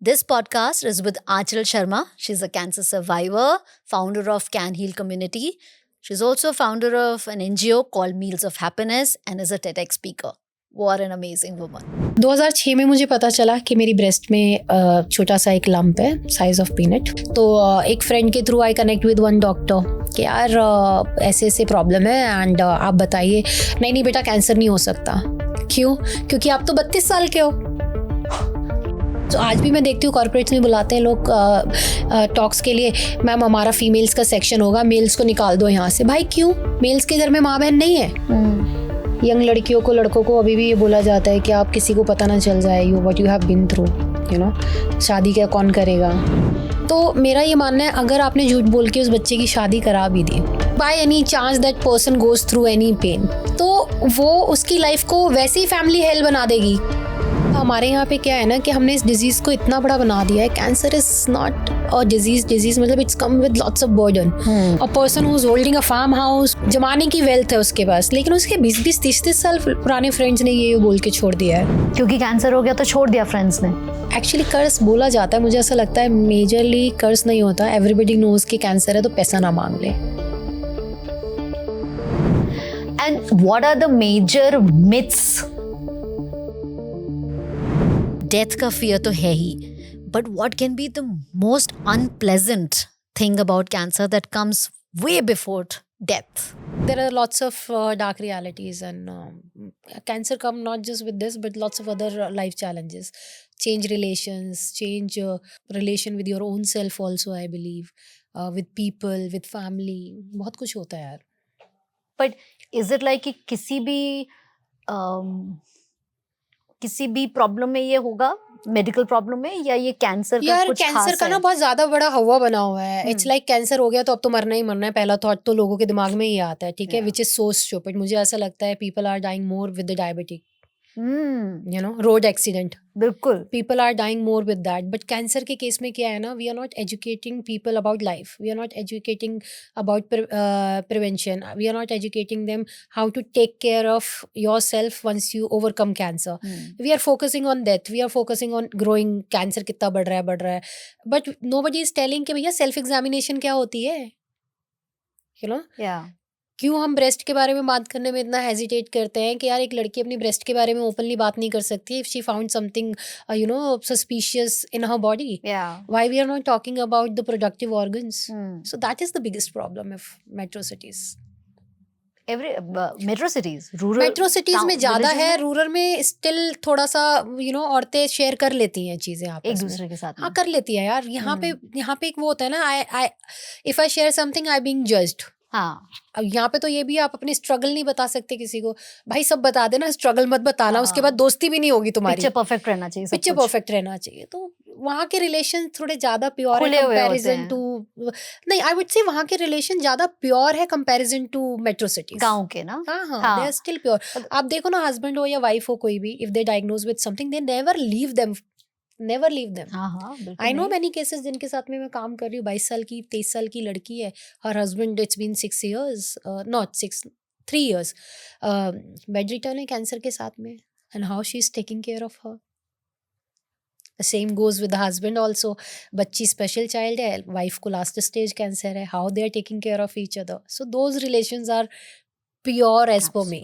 This podcast is with Aanchal Sharma. She's a cancer survivor, founder of Can Heal Community. She's also founder of an NGO called Meals of Happiness and is a TEDx speaker. What an amazing woman. 2006 में मुझे पता चला कि मेरी breast में छोटा सा एक लंप है साइज ऑफ पीनट। तो एक फ्रेंड के through I connect with one doctor कि यार ऐसे ऐसे प्रॉब्लम है एंड आप बताइए। नहीं बेटा, कैंसर नहीं हो सकता। क्यों? क्योंकि आप तो 32 साल के हो। तो आज भी मैं देखती हूँ कॉर्पोरेट्स में बुलाते हैं लोग टॉक्स के लिए, मैम हमारा फीमेल्स का सेक्शन होगा, मेल्स को निकाल दो यहाँ से। भाई क्यों? मेल्स के घर में माँ बहन नहीं है। यंग लड़कियों को, लड़कों को अभी भी ये बोला जाता है कि आप किसी को पता ना चल जाए what you have been through, you know, शादी क्या कौन करेगा। तो मेरा ये मानना है, अगर आपने झूठ बोल के उस बच्चे की शादी करा भी दी, by any chance that person goes through any pain, तो वो उसकी लाइफ को वैसे ही फैमिली हेल बना देगी। हमारे यहाँ पे क्या है ना कि हमने इस डिजीज़ को इतना बड़ा बना दिया है। Cancer is not a disease, मतलब it's come with lots of burden. A person who is holding a farm house, जमाने की वेल्थ है उसके पास, लेकिन उसके 20-20, 30-30 साल पुराने फ्रेंड्स ने ये बोल के छोड़ दिया है। क्योंकि कैंसर हो गया तो छोड़ दिया फ्रेंड्स ने। एक्चुअली कर्स बोला जाता है, मुझे ऐसा लगता है मेजरली कर्स नहीं होता। एवरीबडी नोज कि कैंसर है तो पैसा ना मांग ले। And what are the major myths? Death का फियर तो है ही, but what can be the most unpleasant thing about cancer that comes way before death? There are lots of dark realities, and cancer come not just with this but lots of other life challenges. Change relations, change relation with your own self also, I believe, with people, with family, बहुत कुछ होता है यार। But is it like कि किसी भी problem में ये होगा, मेडिकल प्रॉब्लम में, या ये कैंसर का यार कुछ कैंसर खास का है? ना बहुत ज्यादा बड़ा हवा बना हुआ है। इट्स लाइक कैंसर हो गया तो अब तो मरना ही मरना है, पहला थॉट तो लोगों के दिमाग में ही आता है, ठीक है, विच इज सो स्टूपिड। मुझे ऐसा लगता है people are dying more with the diabetic, you know, road accident. बिल्कुल। People are dying more with that. But cancer के केस में क्या है ना, we are not educating people about life. We are not educating about prevention. We are not educating them how to take care of yourself once you overcome cancer. We are focusing on death. We are focusing on growing. Cancer कितना बढ़ रहा है। But nobody is telling कि भैया self examination क्या होती है, you know? क्यों हम ब्रेस्ट के बारे में बात करने में इतना हेजिटेट करते हैं कि यार एक लड़की अपनी ब्रेस्ट के बारे में ओपनली बात नहीं कर सकती if she found something you know suspicious in her body. Why we are not talking about the productive organs? So that is the biggest problem of metro cities. Metro cities में ज्यादा है, rural में still थोड़ा सा you know औरतें share कर लेती हैं चीजें आपस में, एक दूसरे के साथ। हाँ कर लेती है यार। यहाँ पे एक वो होता है ना, I if I share something I being judged. हाँ, अब यहाँ पे तो ये भी आप अपनी स्ट्रगल नहीं बता सकते किसी को। भाई सब बता देना, स्ट्रगल मत बताना, उसके बाद दोस्ती भी नहीं होगी तुम्हारी। पिक्चर परफेक्ट रहना चाहिए, पिक्चर परफेक्ट रहना चाहिए। तो वहाँ के रिलेशन थोड़े ज्यादा प्योर है कंपैरिजन टू, नहीं आई वुड से वहाँ के रिलेशन ज्यादा प्योर है कंपैरिजन टू मेट्रो सिटीज, गांव के ना। हाँ दे आर स्टिल प्योर। आप देखो ना, हस्बैंड हो या वाइफ हो कोई भी, if they diagnose with something they never leave them. I know many cases जिनके साथ में मैं काम कर रही हूँ। 22 साल की, 23 साल की लड़की है, her husband, it's been 6 years, not 6, 3 years, bedridden है कैंसर के साथ में, and how she is taking care of her. Same goes with the husband also. बच्ची स्पेशल चाइल्ड है, वाइफ को लास्ट स्टेज कैंसर है, how they are taking care of each other. So those relations are pure as per me.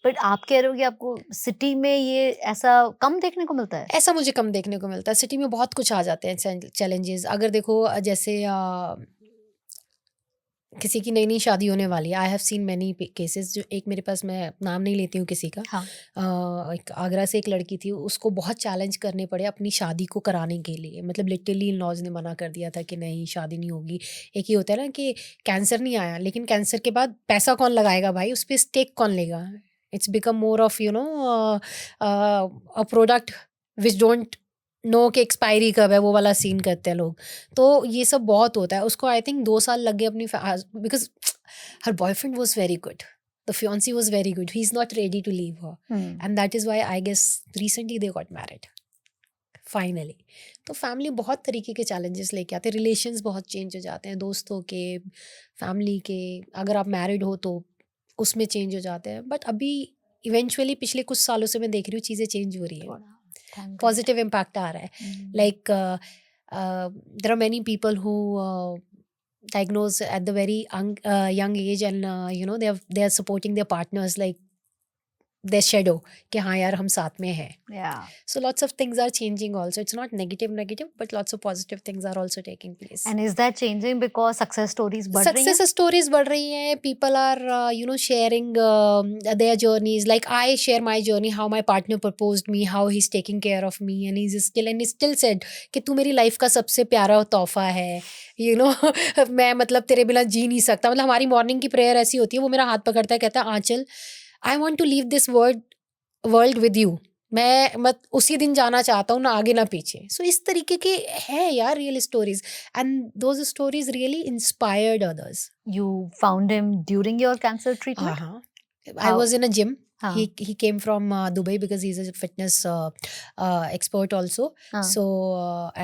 But आप कह रहे हो कि आपको सिटी में ये ऐसा कम देखने को मिलता है? ऐसा मुझे कम देखने को मिलता है। सिटी में बहुत कुछ आ जाते हैं चैलेंजेस। अगर देखो जैसे किसी की नई शादी होने वाली है, I have seen many cases. जो एक मेरे पास, मैं नाम नहीं लेती हूँ किसी का, एक आगरा से एक लड़की थी, उसको बहुत चैलेंज करने पड़े अपनी शादी को कराने के लिए। मतलब लिटरली इन लॉज ने मना कर दिया था कि नहीं शादी नहीं होगी। एक ये होता है ना कि कैंसर नहीं आया, लेकिन कैंसर के बाद पैसा कौन लगाएगा भाई, उस पर स्टेक कौन लेगा? It's become more of you know a product which don't know कि एक्सपायरी कब है, वो वाला सीन करते हैं लोग। तो ये सब बहुत होता है। उसको आई थिंक 2 साल लग गए अपनी, because her boyfriend was very good, the fiancee was very good, he is not ready to leave her, and that is why I guess recently they got married finally. तो family बहुत तरीके के challenges लेके आते हैं, relations बहुत change हो जाते हैं, दोस्तों के, फैमिली के। अगर आप मैरिड हो तो उसमें चेंज हो जाते हैं। बट अभी इवेंचुअली पिछले कुछ सालों से मैं देख रही हूँ चीज़ें चेंज हो रही है। Thank God. पॉजिटिव इम्पैक्ट आ रहा है. Mm. Like there are many people who diagnose at the very young age, and they are supporting their partners like their shadow कि हाँ यार हम साथ में हैं. Yeah. So lots of things are changing also. It's not negative, but lots of positive things are also taking place. And is that changing because success stories बढ़ रही हैं? Success stories बढ़ रही हैं. People are sharing their journeys. Like I share my journey, how my partner proposed me, how he's taking care of me, and he still said कि तू मेरी life का सबसे प्यारा तोहफा है. मैं मतलब तेरे बिना जी नहीं सकता. मतलब हमारी morning की prayer ऐसी होती है, वो मेरा हाथ पकड़ता है, कहता है आंचल, I want to leave this world with you. मैं उसी दिन जाना चाहता हूँ, ना आगे ना पीछे. सो इस तरीके के है यार real stories, and those stories really inspired others. You found him during your cancer treatment? I was in a gym. Huh. He came from Dubai because he's a fitness expert also. Huh. So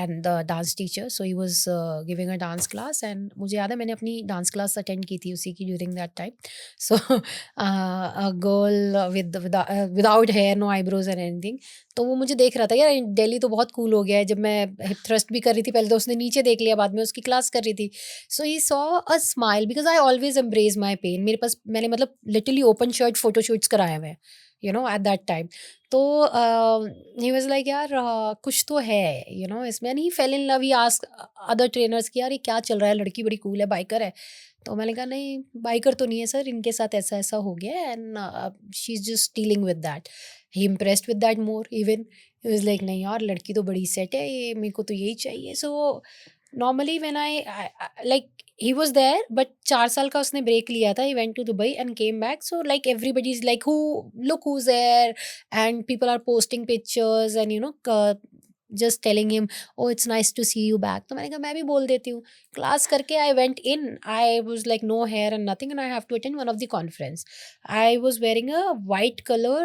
and the dance teacher. So he was giving a dance class, and मुझे याद है मैंने अपनी dance class attend की थी उसी की during that time. So a girl without hair, no eyebrows and anything. तो वो मुझे देख रहा था यार दिल्ली तो बहुत कूल हो गया है. जब मैं हिप थ्रस्ट भी कर रही थी पहले तो उसने नीचे देख लिया, बाद में उसकी क्लास कर रही थी. So he saw a smile because I always embrace my pain. मेरे पास मैंने मतलब लिटरली ओपन शर्ट फोटोशूट्स कराए हुए हैं एट दैट टाइम. तो ही वाज लाइक यार कुछ तो है इसमें. And he fail in love. He asked other trainers कि यार ये क्या चल रहा है, लड़की बड़ी कूल है, बाइकर है. तो मैंने कहा नहीं बाइकर तो नहीं है सर, इनके साथ ऐसा ऐसा हो गया है and she is just dealing with that. He impressed with that more. Even he was like नहीं यार लड़की तो बड़ी सेट है, ये मेरे को तो यही चाहिए. So normally when I like he was there, but 4 साल का उसने ब्रेक लिया था. he went to Dubai and came back. So like everybody is like look who's there, and people are posting pictures and just telling him oh it's nice to see you back. तो मैंने कहा मैं भी बोल देती हूँ. Class करके I went in. I was like no hair and nothing, and I have to attend one of the conference. I was wearing a white color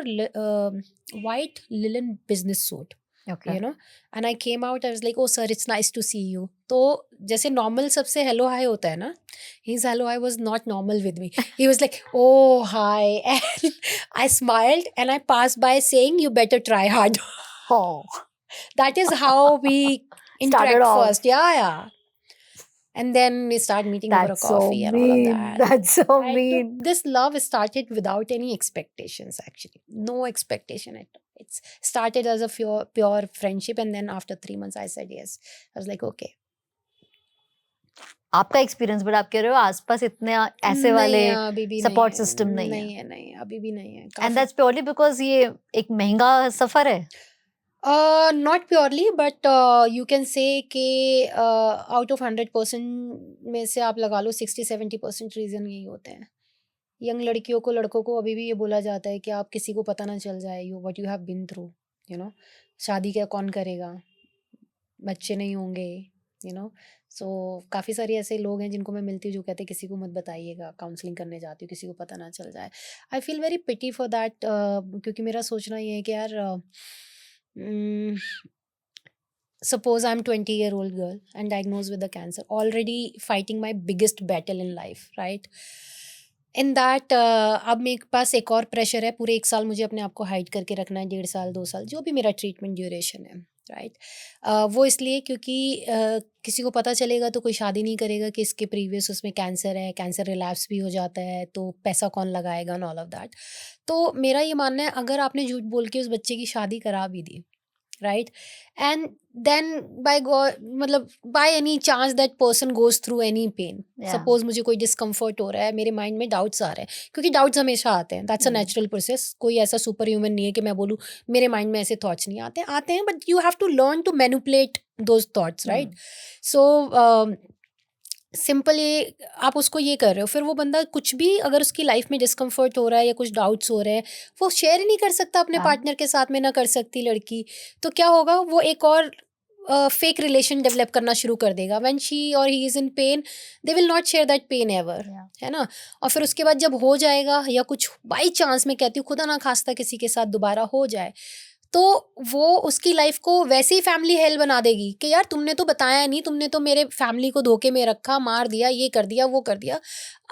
white linen business suit. Okay. And I came out, I was like, oh sir, it's nice to see you. तो जैसे normal सबसे hello hi होता है ना, his hello hi was not normal with me. He was like, oh hi, and I smiled and I passed by saying, you better try hard. Oh. That is how we interact Started off. first. Yeah. And then we start meeting over a That's so coffee and all of mean. that. That's so mean. This love started without any expectations actually. No expectation at all. It's started as a pure friendship, and then after 3 months I said yes. I was like okay. आपका experience but आप कह रहे हो आसपास इतने ऐसे वाले support system नहीं है. नहीं अभी भी नहीं है. एंड दैट्स प्योरली बिकॉज ये एक महंगा सफर है. Not purely, but you can say कि out of 100% में से आप लगा लो 60-70% रीज़न यही होते हैं. यंग लड़कियों को लड़कों को अभी भी ये बोला जाता है कि आप किसी को पता ना चल जाए what you have been through. शादी क्या कौन करेगा, बच्चे नहीं होंगे. सो काफ़ी सारे ऐसे लोग हैं जिनको मैं मिलती हूँ जो कहते हैं किसी को मत बताइएगा, काउंसलिंग करने जाती हूँ किसी को पता ना चल जाए. I feel very pity for that, क्योंकि मेरा सोचना ये है कि यार suppose I'm 20-year-old girl and diagnosed with the cancer, already fighting my biggest battle in life, right? In that अब मेरे पास एक और प्रेशर है. पूरे 1 साल मुझे अपने आप को हाइड करके रखना है, 1.5 साल 2 साल जो भी मेरा ट्रीटमेंट ड्यूरेशन है, राइट? वो इसलिए क्योंकि किसी को पता चलेगा तो कोई शादी नहीं करेगा कि इसके प्रीवियस उसमें कैंसर है, कैंसर रिलैप्स भी हो जाता है, तो पैसा कौन लगाएगा एंड ऑल ऑफ दैट. तो मेरा ये मानना है अगर आपने झूठ बोल के उस बच्चे की शादी करा भी दी, right, and then by God मतलब by any chance that person goes through any pain, suppose मुझे कोई discomfort हो रहा है, मेरे mind में doubts आ रहे हैं, क्योंकि doubts हमेशा आते हैं, that's a natural process. कोई ऐसा super human नहीं है कि मैं बोलूँ मेरे mind में ऐसे thoughts नहीं आते हैं, but you have to learn to manipulate those thoughts, right? So simple ये आप उसको ये कर रहे हो, फिर वो बंदा कुछ भी अगर उसकी लाइफ में डिस्कम्फर्ट हो रहा है या कुछ डाउट्स हो रहे हैं वो शेयर ही नहीं कर सकता अपने पार्टनर के साथ में, ना कर सकती लड़की. तो क्या होगा, वो एक और फेक रिलेशन डेवलप करना शुरू कर देगा. व्हेन शी और he is in pen they will not share that pain ever, है ना. और फिर उसके बाद जब हो जाएगा या कुछ बाई चांस, मैं कहती हूँ खुदा ना खास्ता किसी के साथ दोबारा हो जाए, तो वो उसकी लाइफ को वैसे ही फैमिली हेल बना देगी कि यार तुमने तो बताया नहीं, तुमने तो मेरे फैमिली को धोखे में रखा, मार दिया, ये कर दिया, वो कर दिया.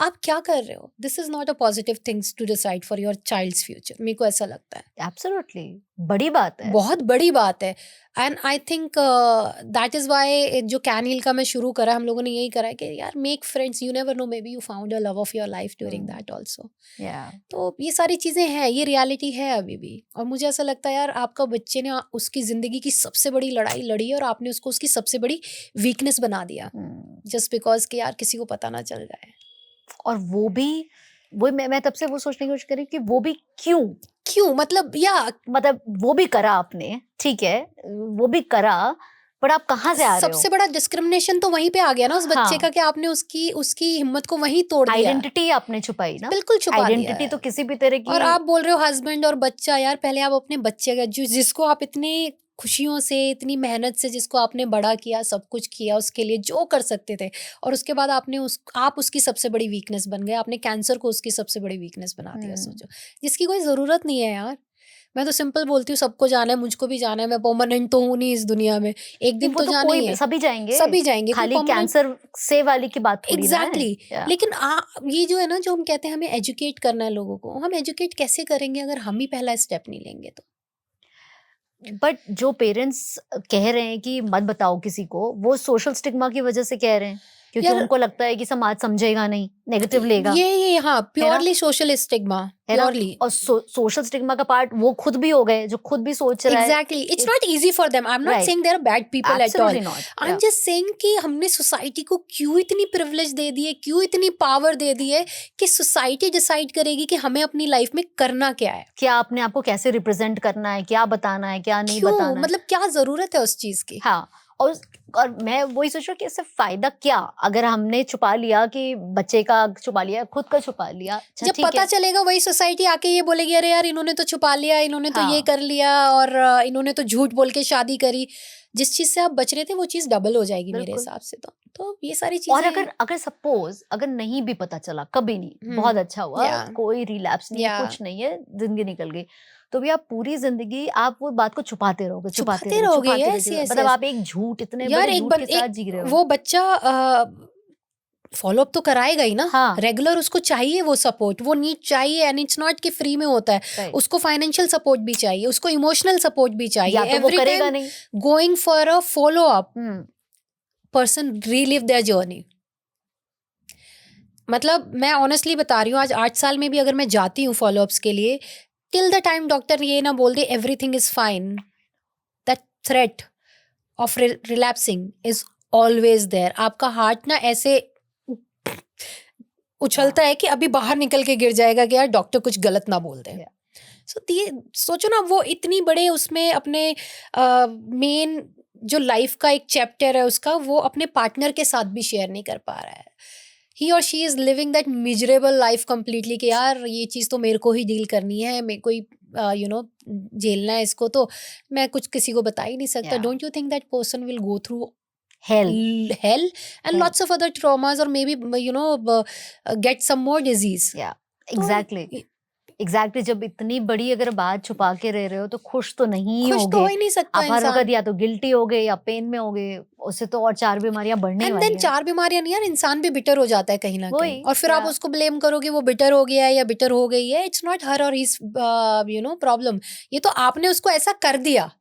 आप क्या कर रहे हो? This is not a positive things to decide for your child's future. मेरे को ऐसा लगता है. एब्सोल्युटली. बड़ी बात है। बहुत बड़ी बात है। And I think that is why जो कैन हील का मैं शुरू करा, हम लोगों ने यही करा है कि यार make friends, you never know, may be you found a love of your life during that also. तो ये सारी चीज़ें हैं, ये रियलिटी है अभी भी। और मुझे ऐसा लगता है यार, आपका बच्चे ने उसकी ज़िंदगी की सबसे बड़ी लड़ाई लड़ी है और आपने उसको उसकी सबसे बड़ी वीकनेस बना दिया, जस्ट बिकॉज कि यार किसी को पता ना चल जाए। और वो भी, वो मैं तब से वो सोचने की कोशिश करी कि वो भी क्यों, मतलब वो भी करा आपने, ठीक है, वो भी करा, पर आप कहाँ से आ रहे हो? सबसे बड़ा डिस्क्रिमिनेशन तो वहीं पे आ गया ना उस बच्चे का, कि आपने उसकी हिम्मत को वहीं तोड़ दिया। आइडेंटिटी आपने छुपाई ना, बिल्कुल छुपा दिया। आइडेंटिटी तो किसी भी तरह की। और आप बोल रहे हो हस्बैंड और बच्चा, यार पहले आप अपने बच्चे का, जिसको आप इतने खुशियों से, इतनी मेहनत से, जिसको आपने बड़ा किया, सब कुछ किया उसके लिए जो कर सकते थे, और उसके बाद आप उसकी सबसे बड़ी वीकनेस बन गए। आपने कैंसर को उसकी सबसे बड़ी वीकनेस बना दिया। सोचो, जिसकी कोई जरूरत नहीं है यार। मैं तो सिंपल बोलती हूँ, सबको जाना है, मुझको भी जाना है, मैं परमानेंट तो हूँ नहीं इस दुनिया में, एक दिन तो जाना ही है। सभी जाएंगे, खाली कैंसर से वाली की बात थोड़ी ना है। एग्जैक्टली। लेकिन ये जो है ना, जो हम कहते हैं हमें एजुकेट करना है लोगों को, हम एजुकेट कैसे करेंगे अगर हम ही पहला स्टेप नहीं लेंगे तो? बट जो पेरेंट्स कह रहे हैं कि मत बताओ किसी को, वो सोशल स्टिग्मा की वजह से कह रहे हैं, क्योंकि उनको लगता है कि समाज समझेगा नहीं, नेगेटिव लेगा। ये हाँ, प्योरली सोशल स्टिग्मा, प्योरली। और सोशल स्टिग्मा का पार्ट वो खुद भी हो गए, जो खुद भी सोच रहा है। Exactly, it's not easy for them. I am not saying they are bad people at all, I am just saying कि हमने सोसाइटी को क्यों इतनी प्रिविलेज दे दी है, क्यों इतनी पावर दे दी है कि सोसाइटी डिसाइड करेगी कि हमें अपनी लाइफ में करना क्या है, क्या अपने आप को कैसे रिप्रेजेंट करना है, क्या बताना है, क्या नहीं बताना है, मतलब क्या जरूरत है उस चीज की। हाँ, और मैं वही सोच रहा हूँ कि इससे फायदा क्या, अगर हमने छुपा लिया, कि बच्चे का छुपा लिया, खुद का छुपा लिया, जब पता चलेगा वही सोसाइटी आके ये बोलेगी, अरे यार इन्होंने तो छुपा लिया, इन्होंने तो ये कर लिया, और इन्होंने तो झूठ बोल के शादी करी। जिस चीज से आप बच रहे थे वो चीज डबल हो जाएगी मेरे हिसाब से। तो ये सारी चीजें। और अगर सपोज अगर नहीं भी पता चला, कभी नहीं, बहुत अच्छा हुआ, कोई रिलैप्स नहीं, कुछ नहीं है, जिंदगी निकल गई, तो भी आप पूरी जिंदगी आप वो बात को छुपाते रहोगे। मतलब आप एक झूठ, इतने बड़े झूठ के साथ जी रहे हो। वो बच्चा फॉलो अप तो कराएगा ही ना। हाँ, रेगुलर उसको चाहिए वो सपोर्ट, वो नीड चाहिए। एंड इट्स नॉट कि फ्री में होता है, उसको फाइनेंशियल सपोर्ट भी चाहिए, उसको इमोशनल सपोर्ट भी चाहिए। या तो वो करेगा नहीं। Going for a follow up, person relive their journey. मतलब मैं ऑनेस्टली बता रही हूँ, आज 8 साल में भी अगर मैं जाती हूँ फॉलोअप्स के लिए, टिल द टाइम डॉक्टर ये ना बोल दे everything is fine, that threat of relapsing is always there. आपका हार्ट ना ऐसे उछलता है कि अभी बाहर निकल के गिर जाएगा कि यार डॉक्टर कुछ गलत ना बोल दे। सोचो ना, वो इतनी बड़े उसमें अपने मेन जो लाइफ का एक चैप्टर है उसका, वो अपने पार्टनर के साथ भी शेयर नहीं कर पा रहा है। ही और she is living that miserable life completely, कि यार ये चीज़ तो मेरे को ही डील करनी है, मेरे को ही झेलना है इसको, तो मैं कुछ किसी को बता ही नहीं सकता। Don't you think that person will go through hell and lots of other traumas, or maybe get some more disease? Exactly. जब इतनी बड़ी अगर बात छुपा के रह रहे हो तो खुश तो नहीं होगे। तो हो ही नहीं सकता आप हर वक्त या तो गिल्टी हो गए या पेन में हो गए, उससे तो और 4 बीमारियां बढ़ने वाली हैं। 4 बीमारियां नहीं यार, इंसान भी बिटर हो जाता है कहीं ना कहीं, और फिर आप उसको ब्लेम करो कि वो बिटर हो गया है या बिटर हो गई है। इट्स नॉट हर और हिज प्रॉब्लम, ये तो आपने उसको ऐसा कर दिया,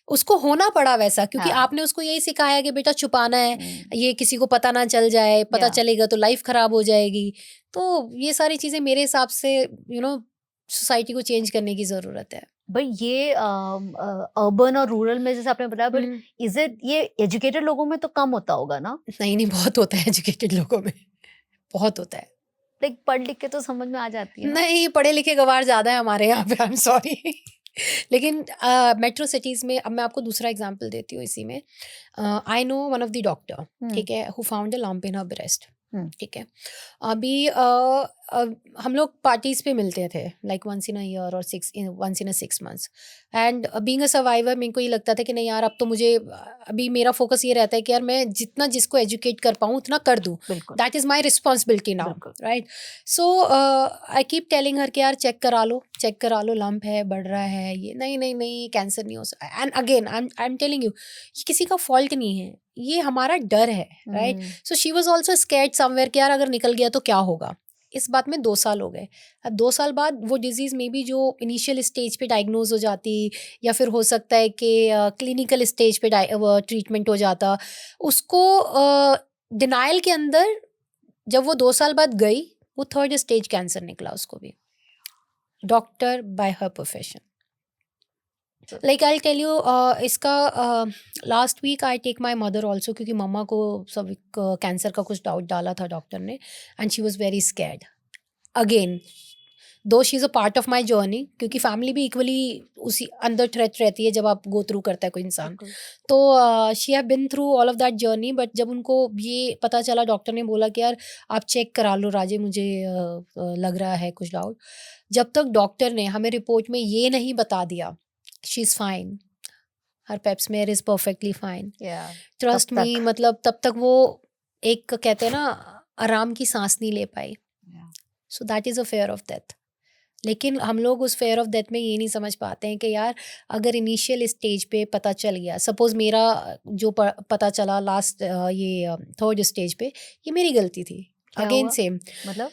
उसको होना पड़ा वैसा, क्योंकि आपने उसको यही सिखाया कि बेटा छुपाना है, ये किसी को पता ना चल जाए, पता चलेगा तो लाइफ खराब हो जाएगी। तो ये सारी चीजें मेरे हिसाब से सोसाइटी को चेंज करने की जरूरत है। भाई ये अर्बन और रूरल में जैसे आपने बताया, बट इज इट ये एजुकेटेड लोगों में तो कम होता होगा ना? नहीं, बहुत होता है एजुकेटेड लोगों में, बहुत होता है। लाइक पढ़ लिख के तो समझ में आ जाती है। नहीं, पढ़े लिखे गवार ज्यादा है हमारे यहाँ पे, आई एम सॉरी। लेकिन मेट्रो सिटीज में, अब मैं आपको दूसरा एग्जांपल देती हूँ इसी में। I know one of the doctor, ठीक है, who found a lump in her breast, ठीक है। अभी हम लोग पार्टीज पे मिलते थे, like once in a year और once in a 6 months। And being a survivor, मेरे को ये लगता था कि नहीं यार, अब तो मुझे, अभी मेरा फोकस ये रहता है कि यार मैं जितना जिसको एजुकेट कर पाऊँ उतना कर दूँ, that is my responsibility now, right. So I keep telling her कि यार चेक करा लो, लंप है, बढ़ रहा है, ये नहीं कैंसर नहीं हो सकता। And again I am telling you, ये किसी का फॉल्ट नहीं है, ये हमारा डर है, right. So she was also scared somewhere कि यार अगर निकल गया तो क्या होगा। इस बात में 2 साल हो गए। अब 2 साल बाद वो डिज़ीज़ में भी जो इनिशियल स्टेज पे डायग्नोज़ हो जाती या फिर हो सकता है कि क्लिनिकल स्टेज पे ट्रीटमेंट हो जाता, उसको डिनायल के अंदर जब वो 2 साल बाद गई, वो 3rd स्टेज कैंसर निकला उसको भी। Doctor by her profession. Like I tell you इसका last week I take my mother also, क्योंकि मम्मा को सब कैंसर का कुछ डाउट डाला था डॉक्टर ने, and she was very scared again, though she is a part of my journey, क्योंकि फैमिली भी इक्वली उसी अंदर थ्रेट रहती है जब आप गो थ्रू करता है कोई इंसान। तो she have been through all of that journey, but जब उनको ये पता चला, डॉक्टर ने बोला कि यार आप चेक करा लो राजे, मुझे लग रहा है कुछ डाउट, जब तक डॉक्टर ने हमें रिपोर्ट में ये नहीं बता दिया she is fine, her Pep smear is perfectly fine, trust me, मतलब तब तक वो एक कहते हैं ना आराम की सांस नहीं ले पाई। So that is a fear of death. लेकिन हम लोग उस फेयर ऑफ डेथ में ये नहीं समझ पाते हैं कि यार अगर इनिशियल स्टेज पे पता चल गया, सपोज मेरा जो पता चला लास्ट ये 3rd स्टेज पे, ये मेरी गलती थी। अगेन सेम, मतलब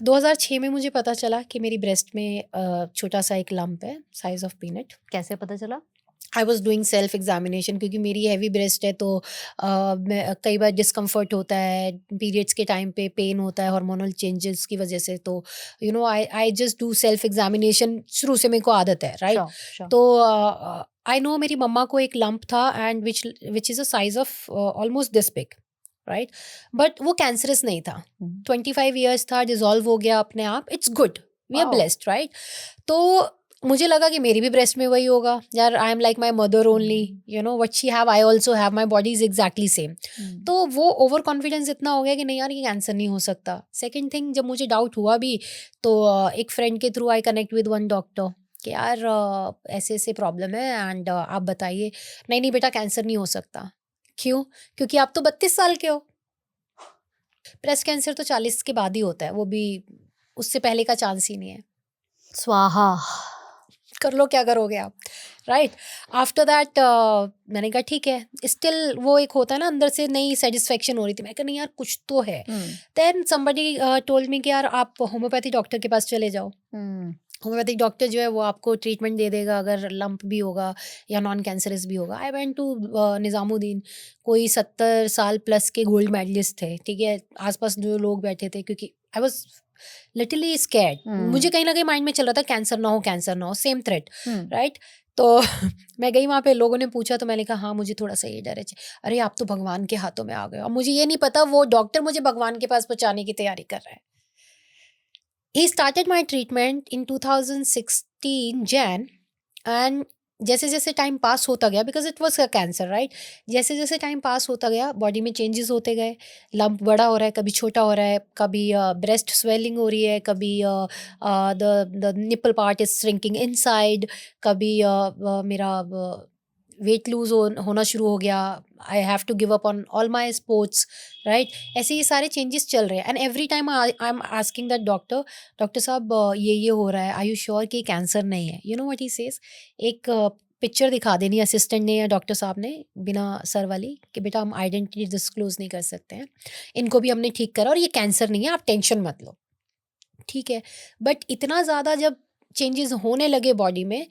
2006 में मुझे पता चला कि मेरी ब्रेस्ट में छोटा सा एक लंप है साइज ऑफ पीनट। कैसे पता चला? I was doing self examination, क्योंकि मेरी हैवी ब्रेस्ट है, तो कई बार डिस्कम्फर्ट होता है पीरियड्स के टाइम पे, पेन होता है हार्मोनल चेंजेस की वजह से, तो you know I just do self examination, शुरू से मेरे को आदत है, राइट? तो आई नो मेरी मम्मा को एक लंप था, and which is a size of almost this big, right? But वो कैंसरस नहीं था, 25 ईयर्स था, डिजॉल्व हो गया अपने आप, it's good, we are blessed, right? तो मुझे लगा कि मेरी भी ब्रेस्ट में वही होगा यार, I am like my mother only, you know what she have I also have, my body is exactly same. तो वो ओवर कॉन्फिडेंस इतना हो गया कि नहीं यार ये कैंसर नहीं हो सकता। सेकेंड थिंग, जब मुझे डाउट हुआ भी, तो एक फ्रेंड के through I connect with one doctor कि यार ऐसे ऐसे प्रॉब्लम है, एंड आप बताइए। नहीं नहीं बेटा, कैंसर नहीं हो सकता। क्यों? क्योंकि आप तो 32 साल के हो। ब्रेस्ट कैंसर तो 40 के बाद ही होता है, वो भी उससे पहले का चांस ही नहीं है। स्वाहा, कर लो क्या करोगे आप, राइट? आफ्टर दैट मैंने कहा ठीक है, स्टिल वो एक होता है ना अंदर से नई सेटिस्फेक्शन हो रही थी, मैं कहा नहीं यार कुछ तो है। देन समबडी टोल्ड मी कि यार आप होम्योपैथी डॉक्टर के पास चले जाओ, होम्योपैथिक डॉक्टर जो है वो आपको ट्रीटमेंट दे देगा अगर लंप भी होगा या नॉन कैंसरस भी होगा। आई वेंट टू निज़ामुद्दीन, कोई 70 साल प्लस के गोल्ड मेडलिस्ट थे, ठीक है, आसपास जो लोग बैठे थे, क्योंकि आई वॉज लिटरली स्कैर्ड, मुझे कहीं ना कहीं माइंड में चल रहा था कैंसर ना हो, कैंसर ना हो, सेम थ्रेट, राइट? तो मैं गई वहाँ पे, लोगों ने पूछा तो मैंने कहा हाँ मुझे थोड़ा सा ये डर है। अरे आप तो भगवान के हाथों में आ गए। अब मुझे ये नहीं पता वो डॉक्टर मुझे भगवान के पास पहुँचाने की तैयारी कर रहा है। He started my treatment in 2016 Jan, and जैसे जैसे टाइम पास होता गया, because it was a cancer, right? जैसे जैसे टाइम पास होता गया बॉडी में चेंजेस होते गए, लंप बड़ा हो रहा है, कभी छोटा हो रहा है, कभी ब्रेस्ट स्वेलिंग हो रही है, कभी the nipple part is shrinking inside, कभी मेरा वेट लूज होना शुरू हो गया, I have to give up on all my sports, right? ऐसे ये सारे चेंजेस चल रहे हैं, and every time I am asking that doctor साहब ये हो रहा है, आर यू श्योर कि कैंसर नहीं है? You know what he says, एक पिक्चर दिखा देनी असिस्टेंट ने या डॉक्टर साहब ने बिना सर वाली, कि बेटा हम आइडेंटिटी डिस्क्लोज नहीं कर सकते हैं, इनको भी हमने ठीक करा और ये कैंसर नहीं है, आप टेंशन मत लो, ठीक है? बट इतना ज़्यादा जब चेंजेस होने लगे बॉडी में,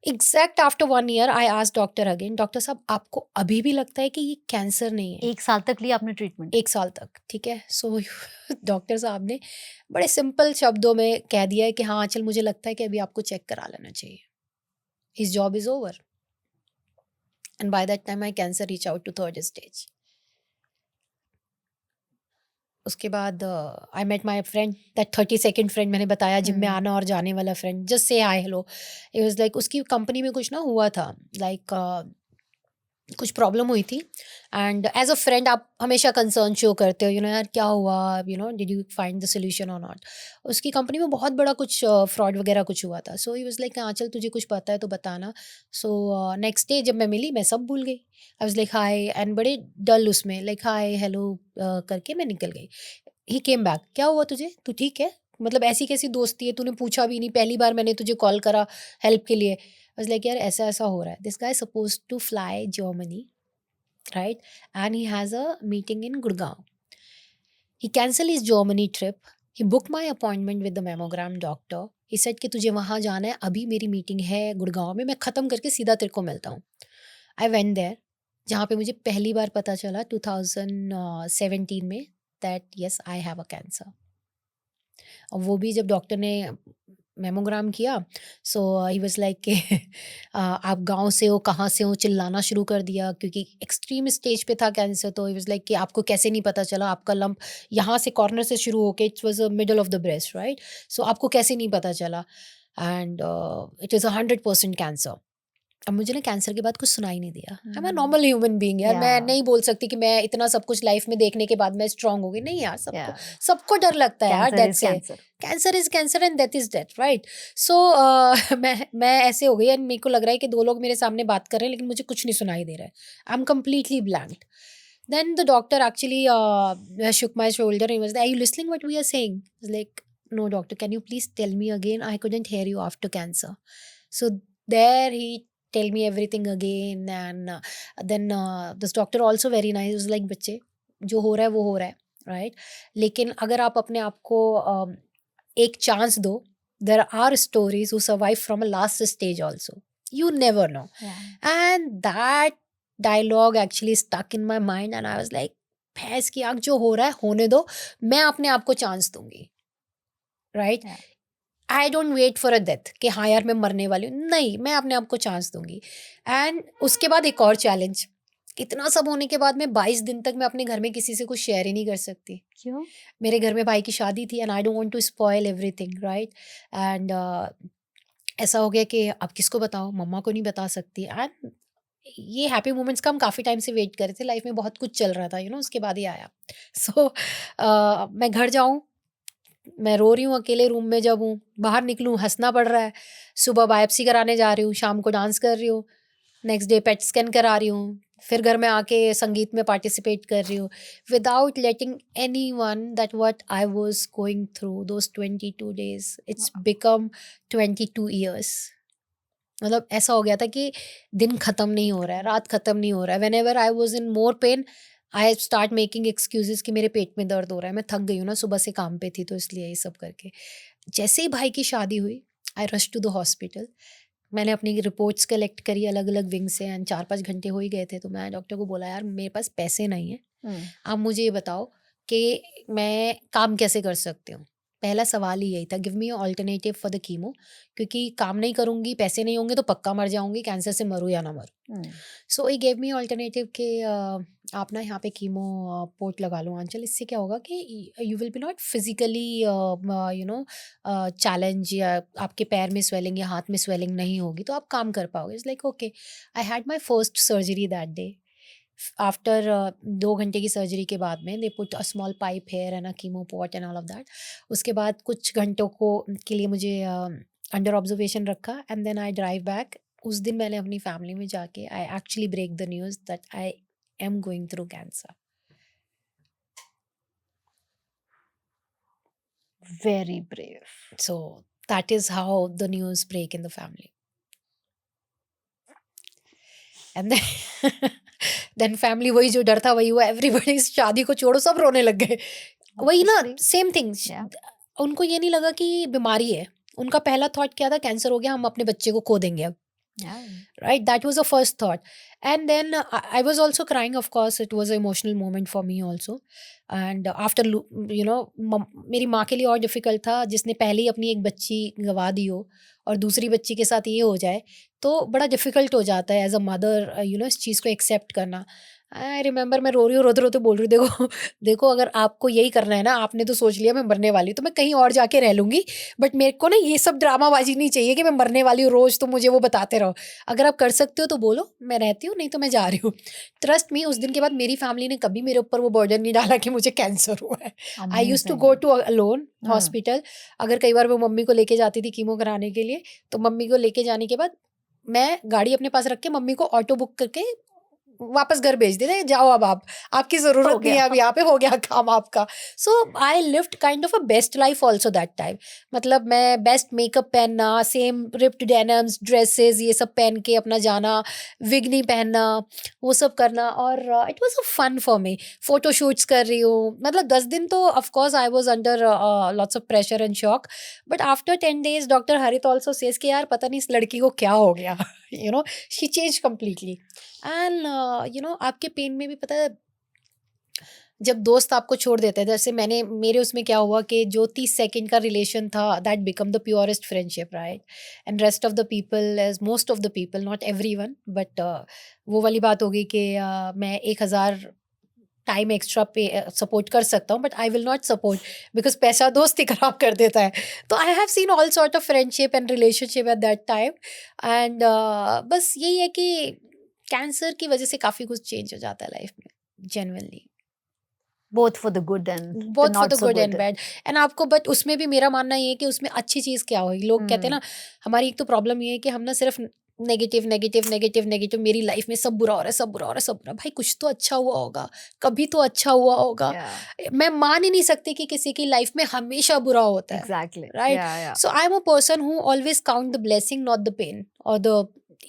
exact after 1 year I asked doctor again, doctor साहब आपको अभी भी लगता है कि ये कैंसर नहीं है? 1 साल तक लिया आपने ट्रीटमेंट? 1 साल तक, ठीक है। सो डॉक्टर साहब ने बड़े सिंपल शब्दों में कह दिया है कि हाँ चल मुझे लगता है कि अभी आपको चेक करा लेना चाहिए, his job is over, and by that time my cancer reach out to 3rd stage. उसके बाद I met my friend, that 32nd friend मैंने बताया, जिम में आना और जाने वाला friend, just say hi hello. It was like उसकी कंपनी में कुछ ना हुआ था, लाइक कुछ प्रॉब्लम हुई थी, एंड एज अ फ्रेंड आप हमेशा कंसर्न शो करते हो, यू नो यार क्या हुआ, you know did you find the solution और नॉट। उसकी कंपनी में बहुत बड़ा कुछ फ्रॉड वगैरह कुछ हुआ था। सो ही वाज लाइक हाँ चल तुझे कुछ पता है तो बताना। सो नेक्स्ट डे जब मैं मिली, मैं सब भूल गई। आई वाज लाइक हाय, एंड बड़े डल उसमें, लाइक हाय हेलो करके मैं निकल गई। ही केम बैक, क्या हुआ तुझे, तू ठीक है? मतलब ऐसी कैसी दोस्ती है, तूने पूछा भी नहीं, पहली बार मैंने तुझे कॉल करा हेल्प के लिए। I was like यार ऐसा ऐसा हो रहा है, this guy is supposed to fly Germany, right? And he has a meeting in Gurgaon. He cancelled his Germany trip. He book my appointment with the mammogram doctor. He said कि तुझे वहाँ जाना है, अभी मेरी मीटिंग है गुड़गांव में, मैं ख़त्म करके सीधा तेरे को मिलता हूँ. आई वेंट देयर, जहाँ पे मुझे पहली बार पता चला 2017 में that yes I have a cancer. और वो भी जब डॉक्टर ने मेमोग्राम किया, सो ही वाज लाइक कि आप गांव से हो, कहाँ से हो, चिल्लाना शुरू कर दिया क्योंकि एक्सट्रीम स्टेज पे था कैंसर. तो ही वाज लाइक कि आपको कैसे नहीं पता चला, आपका लंप यहाँ से कॉर्नर से शुरू होके it was middle of the breast, right. So आपको कैसे नहीं पता चला, एंड इट इज़ 100% कैंसर. अब मुझे ना कैंसर के बाद कुछ सुनाई नहीं दिया. I am a normal human being यार. मैं Yeah. नहीं बोल सकती कि मैं इतना सब कुछ लाइफ में देखने के बाद मैं स्ट्रांग हो गई. नहीं यार, सबको Yeah. सबको डर लगता है यार Cancer डेथ is से. cancer. Cancer is cancer and death is death, right. So मैं ऐसे हो गई एंड मेरे को लग रहा है कि दो लोग मेरे सामने बात कर रहे हैं लेकिन मुझे कुछ नहीं सुनाई दे रहा है. I am completely blank. Then the doctor actually shook my shoulder and was like, "Are you listening what we are saying?" I was like, "No, doctor. Can you please tell me again? I couldn't hear you after cancer." So there he tell me everything again, and then this doctor also very nice. Was like, "बच्चे, जो हो रहा है वो हो रहा है, right? लेकिन अगर आप अपने आप को एक चांस दो, there are stories who survive from a last stage also. You never know." Yeah. And that dialogue actually stuck in my mind and I was like, भैंस की आंख, जो हो रहा है होने दो, मैं अपने आप को चांस दूंगी, right. Yeah. I don't wait for a death कि हाँ यार मैं मरने वाली हूँ. नहीं, मैं अपने आप को चांस दूंगी. एंड उसके बाद एक और चैलेंज. इतना सब होने के बाद में 22 दिन तक मैं अपने घर में किसी से कुछ शेयर ही नहीं कर सकती. क्यों? मेरे घर में भाई की शादी थी and I don't want to spoil everything, right. And ऐसा हो गया कि अब किसको बताओ, मम्मा को नहीं बता सकती. एंड ये हैप्पी मोमेंट्स का हम काफ़ी टाइम से वेट कर रहे थे. लाइफ में बहुत कुछ चल रहा था, उसके बाद ही आया. सो मैं घर जाऊँ, मैं रो रही हूँ अकेले रूम में. जब हूँ बाहर निकलूँ हंसना पड़ रहा है. सुबह बायोप्सी कराने जा रही हूँ, शाम को डांस कर रही हूँ, नेक्स्ट डे पेट स्कैन करा रही हूँ, फिर घर में आके संगीत में पार्टिसिपेट कर रही हूँ, without letting any one that what I was going through those 22 days. It's become 22 years. मतलब ऐसा हो गया था कि दिन ख़त्म नहीं हो रहा है, रात ख़त्म नहीं हो रहा है. When ever I was in more pen I start making excuses कि मेरे पेट में दर्द हो रहा है, मैं थक गई हूँ ना, सुबह से काम पे थी तो इसलिए ये सब करके. जैसे ही भाई की शादी हुई, I rush to the hospital. मैंने अपनी रिपोर्ट्स कलेक्ट करी अलग अलग विंग से एंड 4-5 घंटे हो ही गए थे. तो मैं डॉक्टर को बोला, यार मेरे पास पैसे नहीं है, आप मुझे ये बताओ कि मैं काम कैसे कर सकती हूँ. पहला सवाल ही यही था, give me alternative for the chemo, क्योंकि काम नहीं करूँगी, पैसे नहीं होंगे तो पक्का मर जाऊँगी, कैंसर से मरूँ या ना मरूँ. सो ही गेव मी ऑल्टरनेटिव कि आप ना यहाँ पे कीमो पोर्ट लगा लो आंचल. इससे क्या होगा कि you will be not physically challenge, या आपके पैर में स्वेलिंग या हाथ में स्वेलिंग नहीं होगी, तो आप काम कर पाओगे. It's like okay. I had my first surgery that day. After 2 घंटे की सर्जरी के बाद में they put a small pipe here and a chemo port and all of that. उसके बाद कुछ घंटों के लिए मुझे अंडर ऑब्जर्वेशन रखा and then I drive back. उस दिन मैंने अपनी फैमिली में जाके I actually break the news that I am going through cancer. Very brave. So that is how the news break in the family. And then family, वही जो डर था वही हुआ. एवरीबॉडी शादी को छोड़ो सब रोने लग गए. वही ना, Obviously. Same thing. Yeah. उनको ये नहीं लगा कि बीमारी है. उनका पहला थॉट क्या था, कैंसर हो गया, हम अपने बच्चे को खो देंगे अब. Yeah. Right, that was the first thought. And then I was also crying, of course. It was an emotional moment for me also. And after मेरी माँ के लिए और डिफ़िकल्ट था, जिसने पहले ही अपनी एक बच्ची गंवा दी हो और दूसरी बच्ची के साथ ये हो जाए तो बड़ा डिफ़िकल्ट हो जाता है एज अ मदर इस चीज़ को एक्सेप्ट करना. आई रिमेंबर मैं रो रही हूँ, रोते रोते बोल रही हूँ, देखो अगर आपको यही करना है ना, आपने तो सोच लिया मैं मरने वाली हूँ तो मैं कहीं और जाके रह लूँगी, बट मेरे को ना ये सब ड्रामाबाजी नहीं चाहिए कि मैं मरने वाली हूँ रोज़ तो मुझे वो बताते रहो. अगर आप कर सकते हो तो बोलो, मैं रहती हूँ, नहीं तो मैं जा रही हूँ. ट्रस्ट मी, उस दिन के बाद मेरी फैमिली ने कभी मेरे ऊपर वो बर्डन नहीं डाला कि मुझे कैंसर हुआ है. I use to go to alone hospital. अगर कई बार वो मम्मी को लेके जाती थी कीमो कराने के लिए, तो मम्मी को लेके जाने के बाद मैं गाड़ी अपने पास रख के मम्मी को ऑटो बुक करके वापस घर भेज देते, जाओ अब आप, आपकी जरूरत नहीं है अब यहाँ पे, हो गया काम आपका. So I lived kind of a best life also that time. मतलब मैं बेस्ट मेकअप पहनना, सेम रिप्ड डेनिम्स ड्रेसेस ये सब पहन के अपना जाना, विग नहीं पहनना, वो सब करना. और it was a fun for me. Photo shoots कर रही हूँ, मतलब 10 दिन तो of course I was under lots of pressure and shock. But after 10 days doctor Harit also says कि यार पता नहीं इस लड़की को क्या हो गया. You know, she change completely. And you know, आपके पेन में भी पता है, जब दोस्त आपको छोड़ देते हैं, जैसे मेरे उसमें क्या हुआ कि जो 30 सेकंड का रिलेशन था, that become the purest friendship, right. And rest of the people, as most of the people, not everyone, but वो वाली बात होगी कि मैं 1000 टाइम एक्स्ट्रा पे सपोर्ट कर सकता हूँ, but I will not support, because पैसा दोस्ती खराब कर देता है. तो I have seen all sort of friendship and relationship eight that time. And बस यही है कि कैंसर की वजह से काफ़ी कुछ चेंज हो जाता है लाइफ में, genuinely. both for the good and both for not the so good and good. Bad. And आपको, बट उसमें भी मेरा मानना ये है कि उसमें अच्छी चीज़ क्या होगी. लोग कहते हैं ना, हमारी एक तो प्रॉब्लम ये है कि हम ना सिर्फ नेगेटिव नेगेटिव नेगेटिव नेगेटिव, मेरी लाइफ में सब बुरा हो रहा है, सब बुरा हो रहा है, सब बुरा. भाई कुछ तो अच्छा हुआ होगा, कभी तो अच्छा हुआ होगा. Yeah, मैं मान ही नहीं सकती कि किसी की लाइफ में हमेशा बुरा होता है, exactly. right? Yeah. So I'm a person who always count the blessing, not the pain or the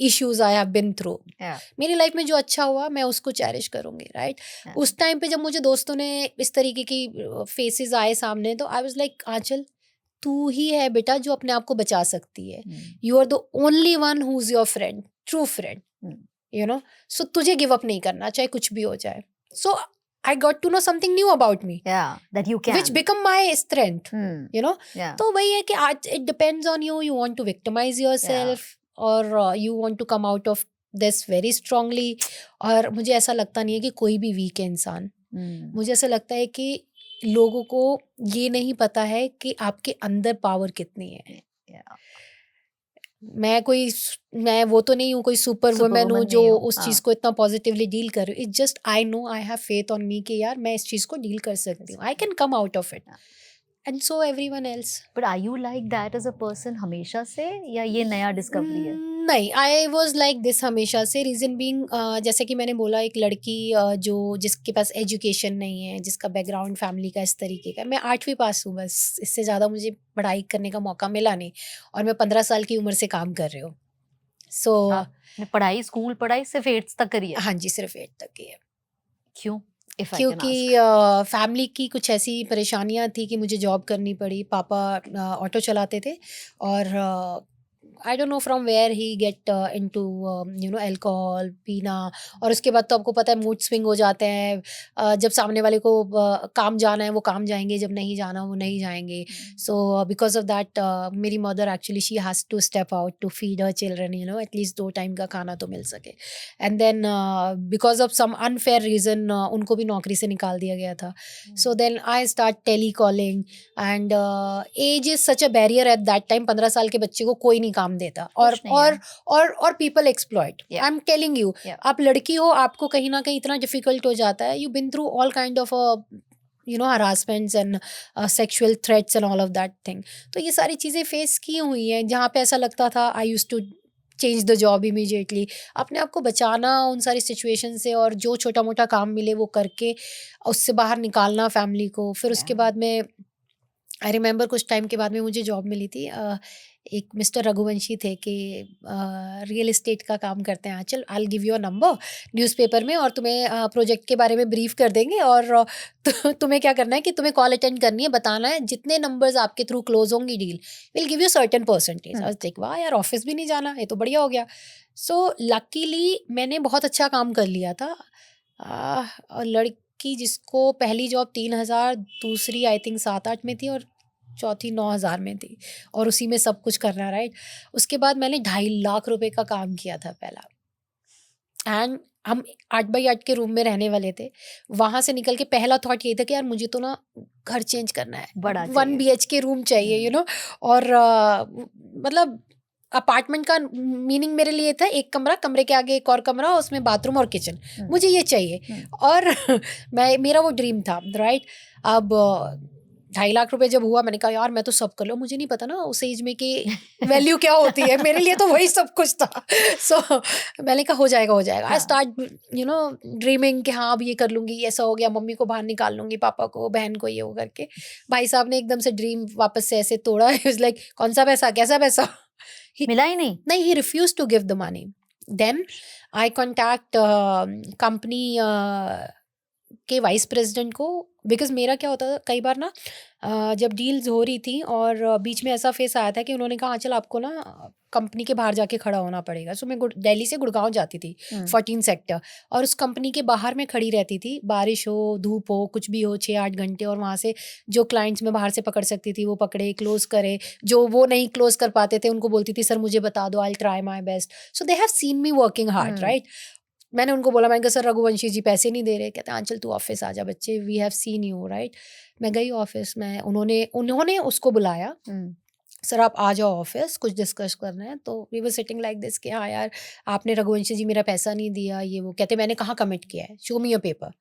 issues I have been through. Yeah. मेरी लाइफ में जो अच्छा हुआ मैं उसको चेरिश करूंगी, राइट. Yeah. उस टाइम पे जब मुझे दोस्तों ने इस तरीके की फेसेस आए सामने, तो आई वाज लाइक, आंचल तू ही है बेटा जो अपने आप को बचा सकती है. You are the only one who is your friend, true friend, you know. So तुझे गिव अप नहीं करना, चाहे कुछ भी हो जाए. सो I got to know something new about me. Yeah, that you can. Which become my strength, you know. Yeah. तो वही है कि आज it depends on you. You want to victimize yourself, or you want to come out of this very strongly. और मुझे ऐसा लगता नहीं है कि कोई भी वीक है इंसान. मुझे ऐसा लगता है कि लोगों को ये नहीं पता है कि आपके अंदर पावर कितनी है. Yeah. मैं वो तो नहीं हूँ कोई सुपर वुमेन हूँ जो नहीं उस चीज़ को इतना पॉजिटिवली डील कर रही हूँ. It's just I know, I have faith on me कि यार मैं इस चीज़ को डील कर सकती हूँ. I can come out of it, and so everyone else. But are you like that as a person हमेशा से, या ये नया डिस्कवरी है? नहीं, आई वॉज लाइक दिस हमेशा से. रीज़न बीइंग, जैसे कि मैंने बोला, एक लड़की जो जिसके पास एजुकेशन नहीं है, जिसका बैकग्राउंड फैमिली का इस तरीके का. मैं 8वीं पास हूँ बस, इससे ज़्यादा मुझे पढ़ाई करने का मौका मिला नहीं, और मैं 15 साल की उम्र से काम कर रही हूँ. सो पढ़ाई, स्कूल पढ़ाई सिर्फ 8th तक करी है? हाँ जी, सिर्फ 8 तक की है. क्यों? क्योंकि फैमिली की कुछ ऐसी परेशानियां थी कि मुझे जॉब करनी पड़ी. पापा ऑटो चलाते थे, और I don't know from where he get into you know alcohol पीना. और उसके बाद तो आपको पता है मूड स्विंग हो जाते हैं. जब सामने वाले को काम जाना है वो काम जाएंगे, जब नहीं जाना वो नहीं जाएंगे. सो बिकॉज ऑफ दैट मेरी mother actually she has to step out to feed her children, you know, at least 2 time का खाना तो मिल सके. And then because of some unfair reason उनको भी नौकरी से निकाल दिया गया था. So then I start tele calling, and as is such a barrier at that time. 15 साल के बच्चे को कोई नहीं काम देता, और people exploit. I am telling you, आप लड़की हो, आपको कहीं ना कहीं इतना डिफिकल्ट हो जाता है. You been through all kind of you know harassments and sexual threats and all of that thing. तो ये सारी चीज़ें फेस की हुई हैं, जहाँ पे ऐसा लगता था I used to change the job immediately. अपने आप को बचाना उन सारी सिचुएशन से, और जो छोटा मोटा काम मिले वो करके उससे बाहर निकालना फैमिली को. फिर उसके बाद में आई रिमेंबर कुछ टाइम के बाद में मुझे जॉब मिली थी. एक मिस्टर रघुवंशी थे कि रियल एस्टेट का काम करते हैं. चल I will give you a number newspaper में, और तुम्हें प्रोजेक्ट के बारे में ब्रीफ कर देंगे, और तुम्हें क्या करना है कि तुम्हें कॉल अटेंड करनी है, बताना है जितने नंबर्स आपके थ्रू क्लोज होंगी deal, will give you certain percentage. आज देख, वाह यार, ऑफिस भी नहीं जाना, ये तो बढ़िया हो गया. सो लकीली मैंने बहुत अच्छा काम कर लिया था. और लड़की जिसको पहली जॉब 3,000, दूसरी आई थिंक 7-8 में थी, और चौथी 9,000 में थी, और उसी में सब कुछ करना, राइट. उसके बाद मैंने 2.5 लाख रुपए का काम किया था पहला. एंड हम 8x8 के रूम में रहने वाले थे. वहाँ से निकल के पहला थॉट यही था कि यार मुझे तो ना घर चेंज करना है, बड़ा 1 BHK रूम चाहिए, यू नो. और मतलब अपार्टमेंट का मीनिंग मेरे लिए था एक कमरा, कमरे के आगे एक और कमरा, उसमें बाथरूम और किचन, मुझे ये चाहिए. और मेरा वो ड्रीम था, राइट. अब 2.5 लाख रुपए जब हुआ, मैंने कहा यार मैं तो सब कर लूँ, मुझे नहीं पता ना उस एज में कि वैल्यू क्या होती है, मेरे लिए तो वही सब कुछ था। सो मैंने कहा हो जाएगा हो जाएगा। आई हाँ। स्टार्ट ड्रीमिंग कि हाँ अब ये कर लूंगी, ऐसा हो गया, मम्मी को बाहर निकाल लूंगी, पापा को, बहन को, ये वो करके। भाई साहब ने एकदम से ड्रीम वापस से ऐसे तोड़ा। लाइक कौन सा पैसा, कैसा पैसा? मिला ही नहीं। नहीं, he refuse to give the money. Then I contact company के वाइस प्रेसिडेंट को, बिकॉज मेरा क्या होता था कई बार ना, जब डील्स हो रही थी और बीच में ऐसा फेस आया था कि उन्होंने कहा चल आपको ना कंपनी के बाहर जाके खड़ा होना पड़ेगा। सो मैं दिल्ली से गुड़गांव जाती थी, 14 सेक्टर, और उस कंपनी के बाहर में खड़ी रहती थी, बारिश हो धूप हो कुछ भी हो, 6-8 घंटे, और वहाँ से जो क्लाइंट्स मैं बाहर से पकड़ सकती थी वो पकड़े, क्लोज करे, जो वो नहीं क्लोज कर पाते थे उनको बोलती थी सर मुझे बता दो, I try my best. So they have seen me working hard, right. मैंने उनको बोला, मैंने कहा सर रघुवंशी जी पैसे नहीं दे रहे। कहते हैं आंचल तू ऑफिस आ जा बच्चे, we have seen you, right. मैं गई ऑफिस में, उन्होंने उसको बुलाया, सर आप आ जाओ ऑफिस, कुछ डिस्कस करना है। तो we were sitting like this कि हाँ यार आपने रघुवंशी जी मेरा पैसा नहीं दिया, ये वो। कहते मैंने कहाँ कमिट किया है, शो मी योर पेपर।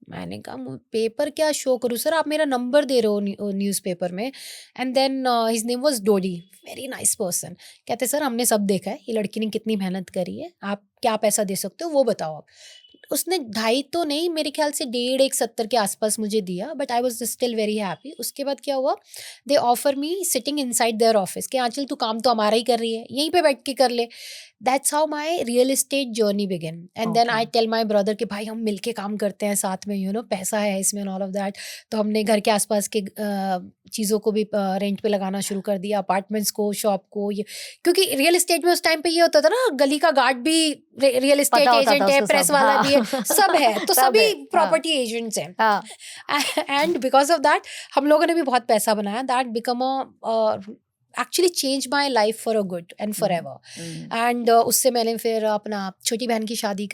मैंने कहा पेपर क्या शो करूँ सर, आप मेरा नंबर दे रहे हो न्यूज़पेपर में। And then his name was Dodi, very nice person. कहते सर हमने सब देखा है, ये लड़की ने कितनी मेहनत करी है, आप क्या पैसा दे सकते हो वो बताओ आप। उसने 2.5 तो नहीं, मेरे ख्याल से 1.5-1.70 के आसपास मुझे दिया, but I was still very happy. उसके बाद क्या हुआ, दे offer me sitting inside their office कि आंचल तू काम तो हमारा ही कर रही है, यहीं पे बैठ के कर ले। That's how my real estate journey begin. And then I tell my brother कि भाई हम मिलके काम करते हैं साथ में, पैसा है इसमें, ऑल ऑफ दैट। तो हमने घर के आसपास के चीज़ों को भी रेंट पे लगाना शुरू कर दिया, अपार्टमेंट्स को, शॉप को, ये क्योंकि रियल एस्टेट में उस टाइम पे ये होता था ना, गली का गार्ड भी रियल एस्टेट एजेंट है, प्रेस वाला भी है, सब है, तो सभी प्रॉपर्टी एजेंट्स हैं। एंड बिकॉज ऑफ दैट हम लोगों ने भी बहुत पैसा बनाया। That become actually change my life for a good and for ever. And उससे मैंने फिर अपना छोटी बहन की शादी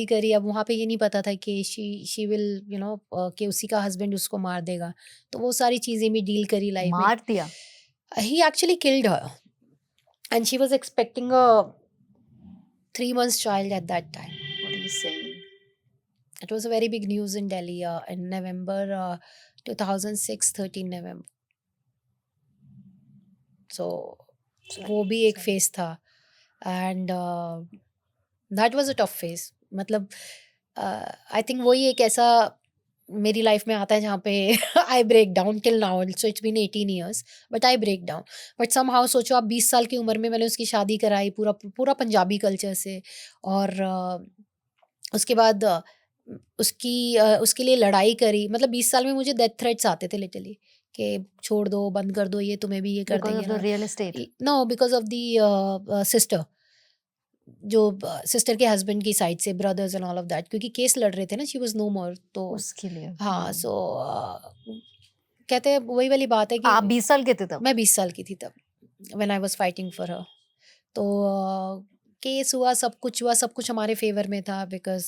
करी। अब वहाँ पे ये नहीं पता था कि शी विल कि उसी का हस्बैंड उसको मार देगा, तो वो सारी चीज़ें भी डील करी लाइफ में। मार दिया? He actually killed her and she was expecting a 3 months child at that time. What are you saying? It was a very big news in Delhi in November 2006, 13 November. So वो भी एक face था, and that was a tough face. मतलब I think वही एक ऐसा मेरी life में आता है जहाँ पे I break down till now. So it's been 18 years but I break down. But somehow सोचो आप 20 साल की उम्र में मैंने उसकी शादी कराई पूरा पंजाबी कल्चर से, और उसके बाद उसके लिए लड़ाई करी। मतलब 20 साल में मुझे डेथ थ्रेट्स आते थे लिटरली कि छोड़ दो, बंद कर दो, ये तुम्हें भी ये कर Because of the देंगे। real estate? No, because of the sister, जो सिस्टर के हस्बैंड की साइड से, brothers and all of that, क्योंकि केस लड़ रहे थे ना, शी वाज नो मोर, तो उसके लिए। हाँ। सो कहते हैं वही वाली बात है कि आप 20 साल के थे तब? मैं 20 साल की थी तब, when I was fighting for her. तो केस हुआ, सब कुछ हमारे फेवर में था, बिकॉज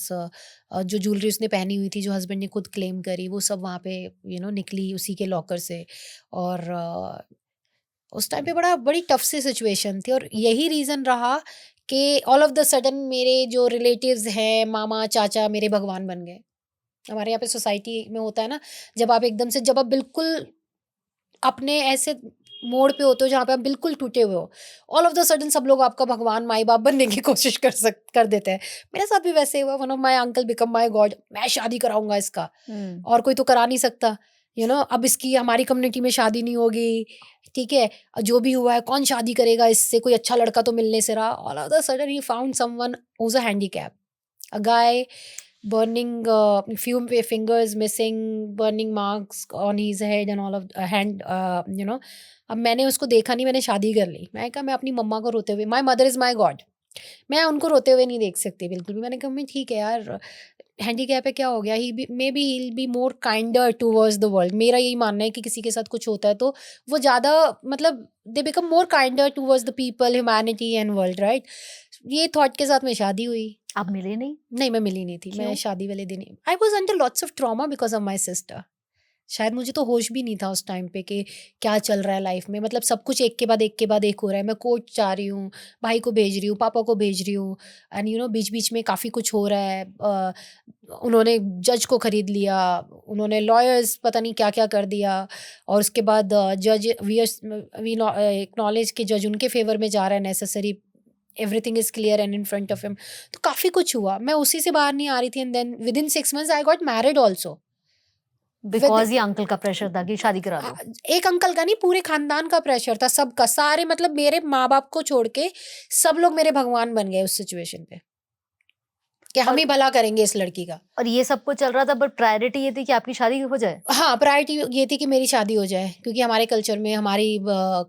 जो ज्वेलरी उसने पहनी हुई थी, जो हस्बैंड ने खुद क्लेम करी, वो सब वहाँ पे निकली उसी के लॉकर से। और उस टाइम पे बड़ी टफ सी सिचुएशन थी, और यही रीज़न रहा कि ऑल ऑफ द सडन मेरे जो रिलेटिव्स हैं, मामा चाचा, मेरे भगवान बन गए। हमारे यहाँ पे सोसाइटी में होता है ना, जब आप बिल्कुल अपने ऐसे मोड़ पे होते हो जहाँ पे आप बिल्कुल टूटे हुए हो, ऑल ऑफ द सडन सब लोग आपका भगवान, माई बाप बनने की कोशिश कर देते हैं। मेरे साथ भी वैसे हुआ। One of my uncle become my God, मैं शादी कराऊंगा इसका, और कोई तो करा नहीं सकता। अब इसकी हमारी कम्युनिटी में शादी नहीं होगी, ठीक है, जो भी हुआ है कौन शादी करेगा इससे, कोई अच्छा लड़का तो मिलने से रहा। All of the sudden he found someone who's a handicap, a guy burning, few fingers missing, burning marks on his head and all of hand, अब मैंने उसको देखा नहीं, मैंने शादी कर ली। मैं कहा मैं अपनी मम्मा को रोते हुए, my mother is my God, मैं उनको रोते हुए नहीं देख सकती बिल्कुल भी। मैंने कहा मैं ठीक है यार, हैंडीकैप है, क्या हो गया, he may be he be more kinder towards the world. मेरा यही मानना है कि किसी के साथ कुछ होता है तो वो ज़्यादा, मतलब they become more kinder towards the people, humanity and world, right. ये थॉट के साथ में शादी हुई। आप मिले नहीं? नहीं, मैं मिली नहीं थी। मैं क्यों? शादी वाले दिन I was under lots of trauma because of my sister. शायद मुझे तो होश भी नहीं था उस टाइम पे कि क्या चल रहा है लाइफ में। मतलब सब कुछ एक के बाद एक हो रहा है। मैं कोर्ट जा रही हूँ, भाई को भेज रही हूँ, पापा को भेज रही हूँ, एंड बीच बीच में काफ़ी कुछ हो रहा है। उन्होंने जज को खरीद लिया, उन्होंने लॉयर्स पता नहीं क्या क्या कर दिया, और उसके बाद जज वी एक्नॉलेज कि जज उनके फेवर में जा रहा है, necessary everything is clear and in front of him. तो काफ़ी कुछ हुआ, मैं उसी से बाहर नहीं आ रही थी। And then within 6 months I got married also, because ये अंकल का प्रेशर था कि शादी करा लो। एक अंकल का नहीं, पूरे खानदान का प्रेशर था, सबका, सारे, मतलब मेरे माँ बाप को छोड़ के सब लोग मेरे भगवान बन गए उस सिचुएशन पे, कि हम ही भला करेंगे इस लड़की का। और ये सब कुछ चल रहा था, बट प्रायोरिटी ये थी कि आपकी शादी हो जाए। हाँ, प्रायोरिटी ये थी कि मेरी शादी हो जाए, क्योंकि हमारे कल्चर में, हमारी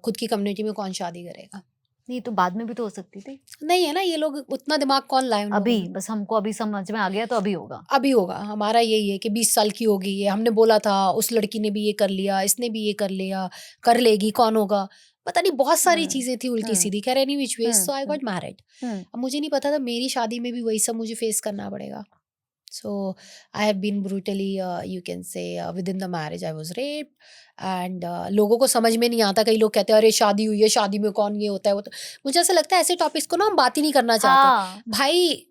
खुद की कम्युनिटी में कौन शादी करेगा। नहीं तो बाद में भी तो हो सकती थी। नहीं है ना, ये लोग उतना दिमाग कौन लाए उन अभी लोगों ने? बस हमको अभी समझ में आ गया तो अभी होगा। अभी होगा। हमारा यही है कि 20 साल की होगी ये, हमने बोला था, उस लड़की ने भी ये कर लिया, इसने भी ये कर लिया, कर लेगी, कौन होगा, पता नहीं, बहुत सारी चीजें थी उल्टी सीधी। खैर any which ways, so I got married. अब मुझे नहीं पता था मेरी शादी में भी वही सब मुझे फेस करना पड़ेगा। So I have been brutally, you can say, within the marriage I was raped, and लोगों को समझ में नहीं आता। कई लोग कहते हैं अरे शादी हुई है, शादी में कौन ये होता है वो। तो मुझे ऐसा लगता है ऐसे टॉपिक्स को ना हम बात ही नहीं करना चाहते। हाँ, भाई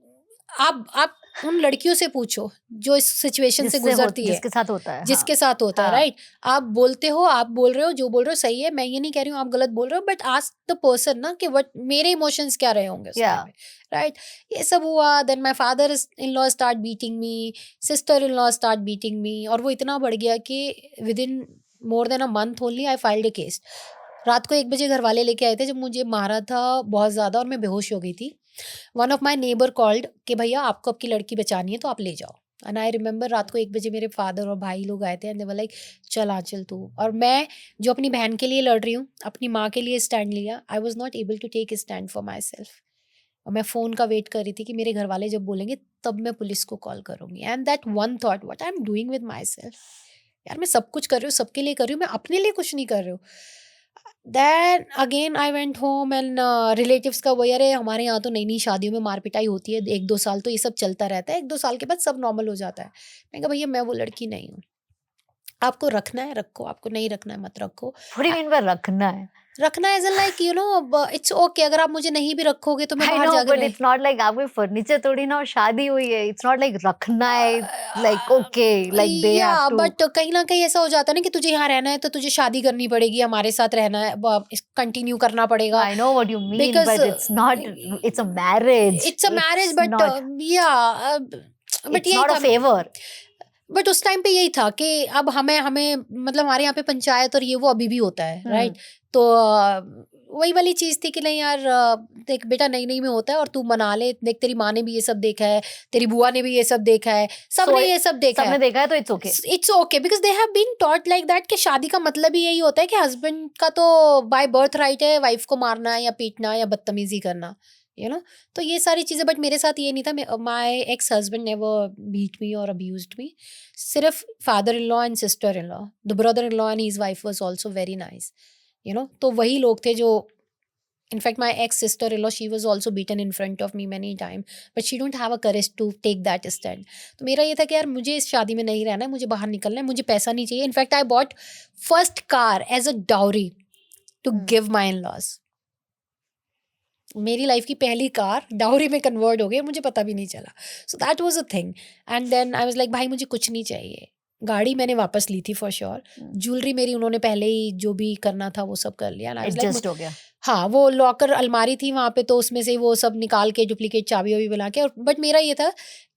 आप उन लड़कियों से पूछो जो इस सिचुएशन से गुजरती है, जिसके साथ होता है। जिसके साथ होता है, हाँ। राइट। आप बोलते हो, आप बोल रहे हो, जो बोल रहे हो सही है, मैं ये नहीं कह रही हूँ आप गलत बोल रहे हो, बट आस्क द पर्सन ना कि व्हाट मेरे इमोशंस क्या रहे होंगे उस Yeah. टाइम पे, राइट। ये सब हुआ। Then my father in law start beating me, sister in law start beating me, और वो इतना बढ़ गया कि within more than a month only I filed a case. रात को 1 बजे घर वाले लेके आए थे, जब मुझे मारा था बहुत ज़्यादा और मैं बेहोश हो गई थी। One of my neighbour called कि भैया आपको आपकी लड़की बचानी है तो आप ले जाओ। एंड आई रिमेंबर रात को 1 बजे मेरे फादर और भाई लोग आए थे, एंड दे वर लाइक चल आंचल तू। और मैं जो अपनी बहन के लिए लड़ रही हूँ, अपनी माँ के लिए स्टैंड लिया, I was not able to take stand for myself. और मैं फ़ोन का वेट कर रही थी कि मेरे घर वाले जब बोलेंगे तब मैं पुलिस को कॉल करूँगी। And that one thought, what I am doing with my self. यार मैं सब कुछ कर रही हूँ, सबके लिए कर रही हूँ, मैं अपने लिए कुछ नहीं कर रही हूँ। Then again I went home and relatives का वही, अरे हमारे यहाँ तो नई नई शादियों में मार पिटाई होती है, 1-2 साल तो ये सब चलता रहता है, 1-2 साल के बाद सब नॉर्मल हो जाता है। मैं कहा भैया मैं वो लड़की नहीं हूँ, आपको रखना है रखो, आपको नहीं रखना है मत रखो। थोड़ी मीन पर रखना है। रखना as in like you know it's okay, अगर आप मुझे नहीं भी रखोगे तो मैं I बाहर know, जाकर but it's not like आपके फर्नीचर थोड़ी ना, और शादी हुई है, it's not like रखना है, like okay, like they have to. But कहीं ना कहीं ऐसा हो जाता है ना कि तुझे यहाँ रहना है तो तुझे शादी करनी पड़ेगी, हमारे साथ रहना है, कंटिन्यू करना पड़ेगा। I know what you mean, Because, but it's not, it's a marriage. It's a marriage, but not, but it's यही not a था। favor. बट उस टाइम पे यही था कि अब हमें मतलब हमारे यहाँ पे पंचायत और ये वो अभी भी होता है, राइट। तो वही वाली चीज़ थी कि नहीं यार देख बेटा, नई नई में होता है और तू मना ले, देख तेरी माँ ने भी ये सब देखा है, तेरी बुआ ने भी ये सब देखा है, सबने ये सब देखा सबने देखा है, तो it's okay. It's okay, because they have been taught like that कि शादी का मतलब ही यही होता है कि हस्बैंड का तो बाय बर्थ राइट है वाइफ को मारना या पीटना या बदतमीजी करना, यू नो। तो ये सारी चीज़ें, बट मेरे साथ ये नहीं था। My ex husband never beat me और अब्यूज्ड मी, सिर्फ father in law and sister in law, the brother in law and his wife was also very nice, you know. तो वही लोग थे जो, in fact my ex sister in law, she was also beaten in front of me many time, but she don't have a courage to take that stand. तो मेरा ये था कि यार मुझे इस शादी में नहीं रहना है, मुझे बाहर निकलना है, मुझे पैसा नहीं चाहिए। In fact I bought first car as a dowry to give my in laws. मेरी लाइफ की पहली कार डाउरी में कन्वर्ट हो गई, मुझे पता भी नहीं चला। So that was a thing. And then I was like भाई मुझे कुछ नहीं चाहिए। गाड़ी मैंने वापस ली थी फॉर श्योर, ज्वेलरी मेरी उन्होंने पहले ही जो भी करना था वो सब कर लिया। एडजस्ट हो गया। हाँ, वो लॉकर अलमारी थी वहाँ पे, तो उसमें से वो सब निकाल के डुप्लीकेट चाबी वाबी बना के। और बट मेरा ये था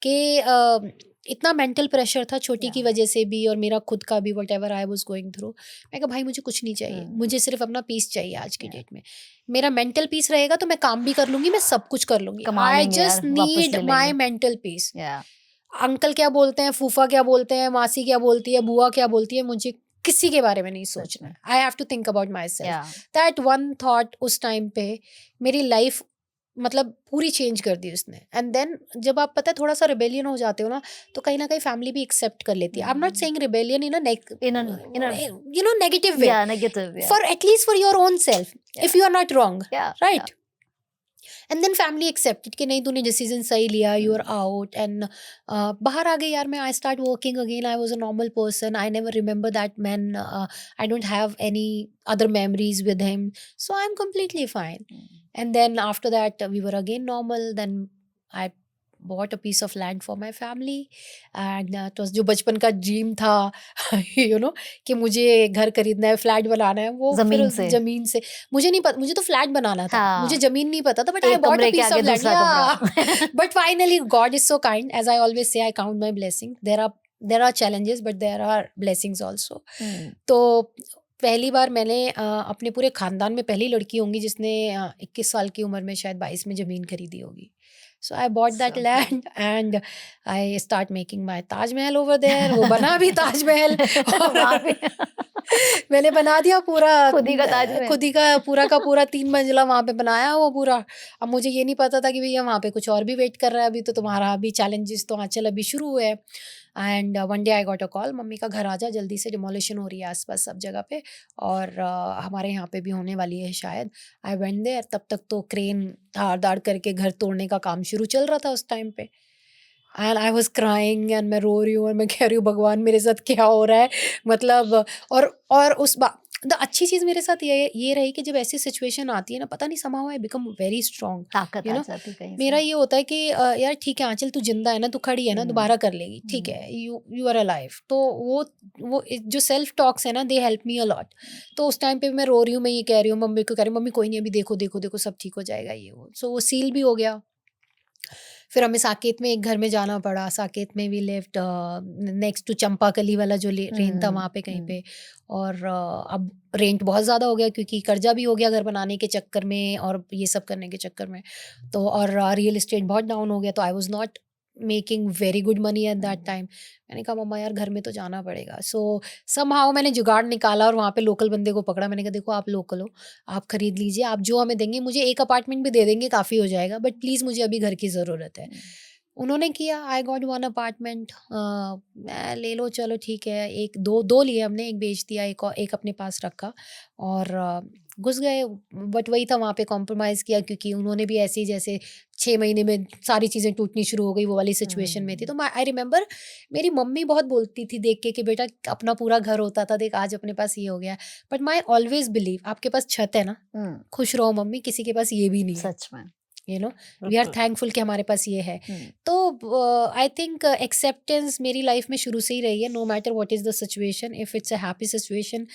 कि इतना मेंटल प्रेशर था छोटी की वजह से भी और मेरा खुद का भी, what ever I was going through. मैं कहा भाई मुझे कुछ नहीं चाहिए, मुझे सिर्फ अपना पीस चाहिए आज की डेट में। मेरा मेंटल पीस रहेगा तो मैं काम भी कर लूंगी, मैं सब कुछ कर लूंगी। I just need my mental peace. Uncle क्या बोलते हैं, फूफा क्या बोलते हैं, मासी क्या बोलती है, बुआ क्या बोलती है, मुझे किसी के बारे में नहीं सोचना है। I have to think about myself. That one thought उस टाइम पे मेरी लाइफ मतलब पूरी चेंज कर दी उसने। एंड देन जब आप पता है थोड़ा सा रिबेलियन हो जाते हो ना, तो कहीं ना कहीं फैमिली भी एक्सेप्ट कर लेती है। I am not saying rebellion in you know negative way, for at least for your own self, if you are not wrong, right. And then family accepted कि नहीं तूने डिसीजन सही लिया, यू आर आउट। एंड बाहर आ गई यार मैं, I start working again, I was a normal person, I never remember that man, I don't have any other memories with him, so I'm completely fine. And then after that we were again normal. Then I bought a piece of land for my family and it was जो बचपन का dream था you know कि मुझे घर खरीदना है, flat बनाना है, वो फिर जमीन उस से। जमीन से मुझे नहीं पता, मुझे तो फ्लैट बनाना था, हाँ। मुझे जमीन नहीं पता था, बट आई एक बॉट अ कमरे के पीस आगे ऑफ लैंड, दूसरा कमरा। But finally God is so kind, as I always say, I count my blessing, there are challenges but there are blessings also. तो पहली बार मैंने अपने पूरे खानदान में पहली लड़की होंगी जिसने 21 साल की उम्र में शायद 22 में ज़मीन खरीदी होगी. So I bought that So good. Land and I start making my Taj Mahal over there. वो बना भी ताजमहल वहाँ और भी मैंने बना दिया पूरा, खुद ही का ताजमहल। खुद ही का पूरा 3 मंजिला वहाँ पे बनाया वो पूरा. अब मुझे ये नहीं पता था कि भैया वहाँ पे कुछ और भी वेट कर रहा है, अभी तो तुम्हारा अभी चैलेंजेस तो आंचल अभी शुरू हुए हैं. And one day I got a call, mummy का घर आ जा जल्दी से, डिमोलिशन हो रही है आसपास सब जगह पे और हमारे यहाँ पे भी होने वाली है शायद. आई वेंट देयर, तब तक तो क्रेन धाड़ धाड़ करके घर तोड़ने का काम शुरू चल रहा था उस टाइम पे. And I was crying and मैं रो रही हूँ और मैं कह रही हूँ भगवान मेरे साथ क्या हो रहा है, मतलब. और उस अच्छी चीज़ मेरे साथ ये रही कि जब ऐसी सिचुएशन आती है ना, पता नहीं somehow I become very strong. ताकत You आ know, जाती कहीं मेरा से। ये होता है कि यार ठीक है आंचल, तू जिंदा है ना, तू खड़ी है ना, दोबारा कर लेगी, ठीक है, यू आर अलाइव. तो वो जो सेल्फ टॉक्स है ना, they help me a lot. तो उस टाइम पे मैं रो रही हूँ, मैं ये कह रही हूँ मम्मी को, कह रही हूँ मम्मी कोई नहीं, अभी देखो देखो देखो सब ठीक हो जाएगा ये वो. सो वो सील भी हो गया. फिर हमें साकेत में एक घर में जाना पड़ा. साकेत में we lived next to Champakali वाला जो रेंट था वहाँ पे कहीं पे. और अब रेंट बहुत ज़्यादा हो गया क्योंकि कर्जा भी हो गया घर बनाने के चक्कर में और ये सब करने के चक्कर में. तो और रियल एस्टेट बहुत डाउन हो गया, तो आई was not making very good money at that time. मैंने कहा मम्मा यार घर में तो जाना पड़ेगा. सो समहाउ मैंने जुगाड़ निकाला और वहाँ पे लोकल बंदे को पकड़ा. मैंने कहा देखो आप लोकल हो, आप खरीद लीजिए, आप जो हमें देंगे, मुझे एक अपार्टमेंट भी दे देंगे काफ़ी हो जाएगा, बट प्लीज़ मुझे अभी घर की ज़रूरत है. उन्होंने किया. I got one apartment. मैं ले लो चलो ठीक है, एक दो लिए हमने, एक बेच दिया, एक अपने पास रखा और घुस गए. बट वही था, वहाँ पे कॉम्प्रोमाइज़ किया क्योंकि उन्होंने भी ऐसे ही जैसे 6 महीने में सारी चीज़ें टूटनी शुरू हो गई, वो वाली सिचुएशन में थी. तो आई रिमेंबर मेरी मम्मी बहुत बोलती थी देख के कि बेटा अपना पूरा घर होता था, देख आज अपने पास ये हो गया. बट माई ऑलवेज बिलीव आपके पास छत है ना, खुश रहो मम्मी, किसी के पास ये भी नहीं है. सच में you know, we are thankful कि हमारे पास ये है. तो आई थिंक एक्सेप्टेंस मेरी लाइफ में शुरू से ही रही है. No matter what is the situation, if it's a happy situation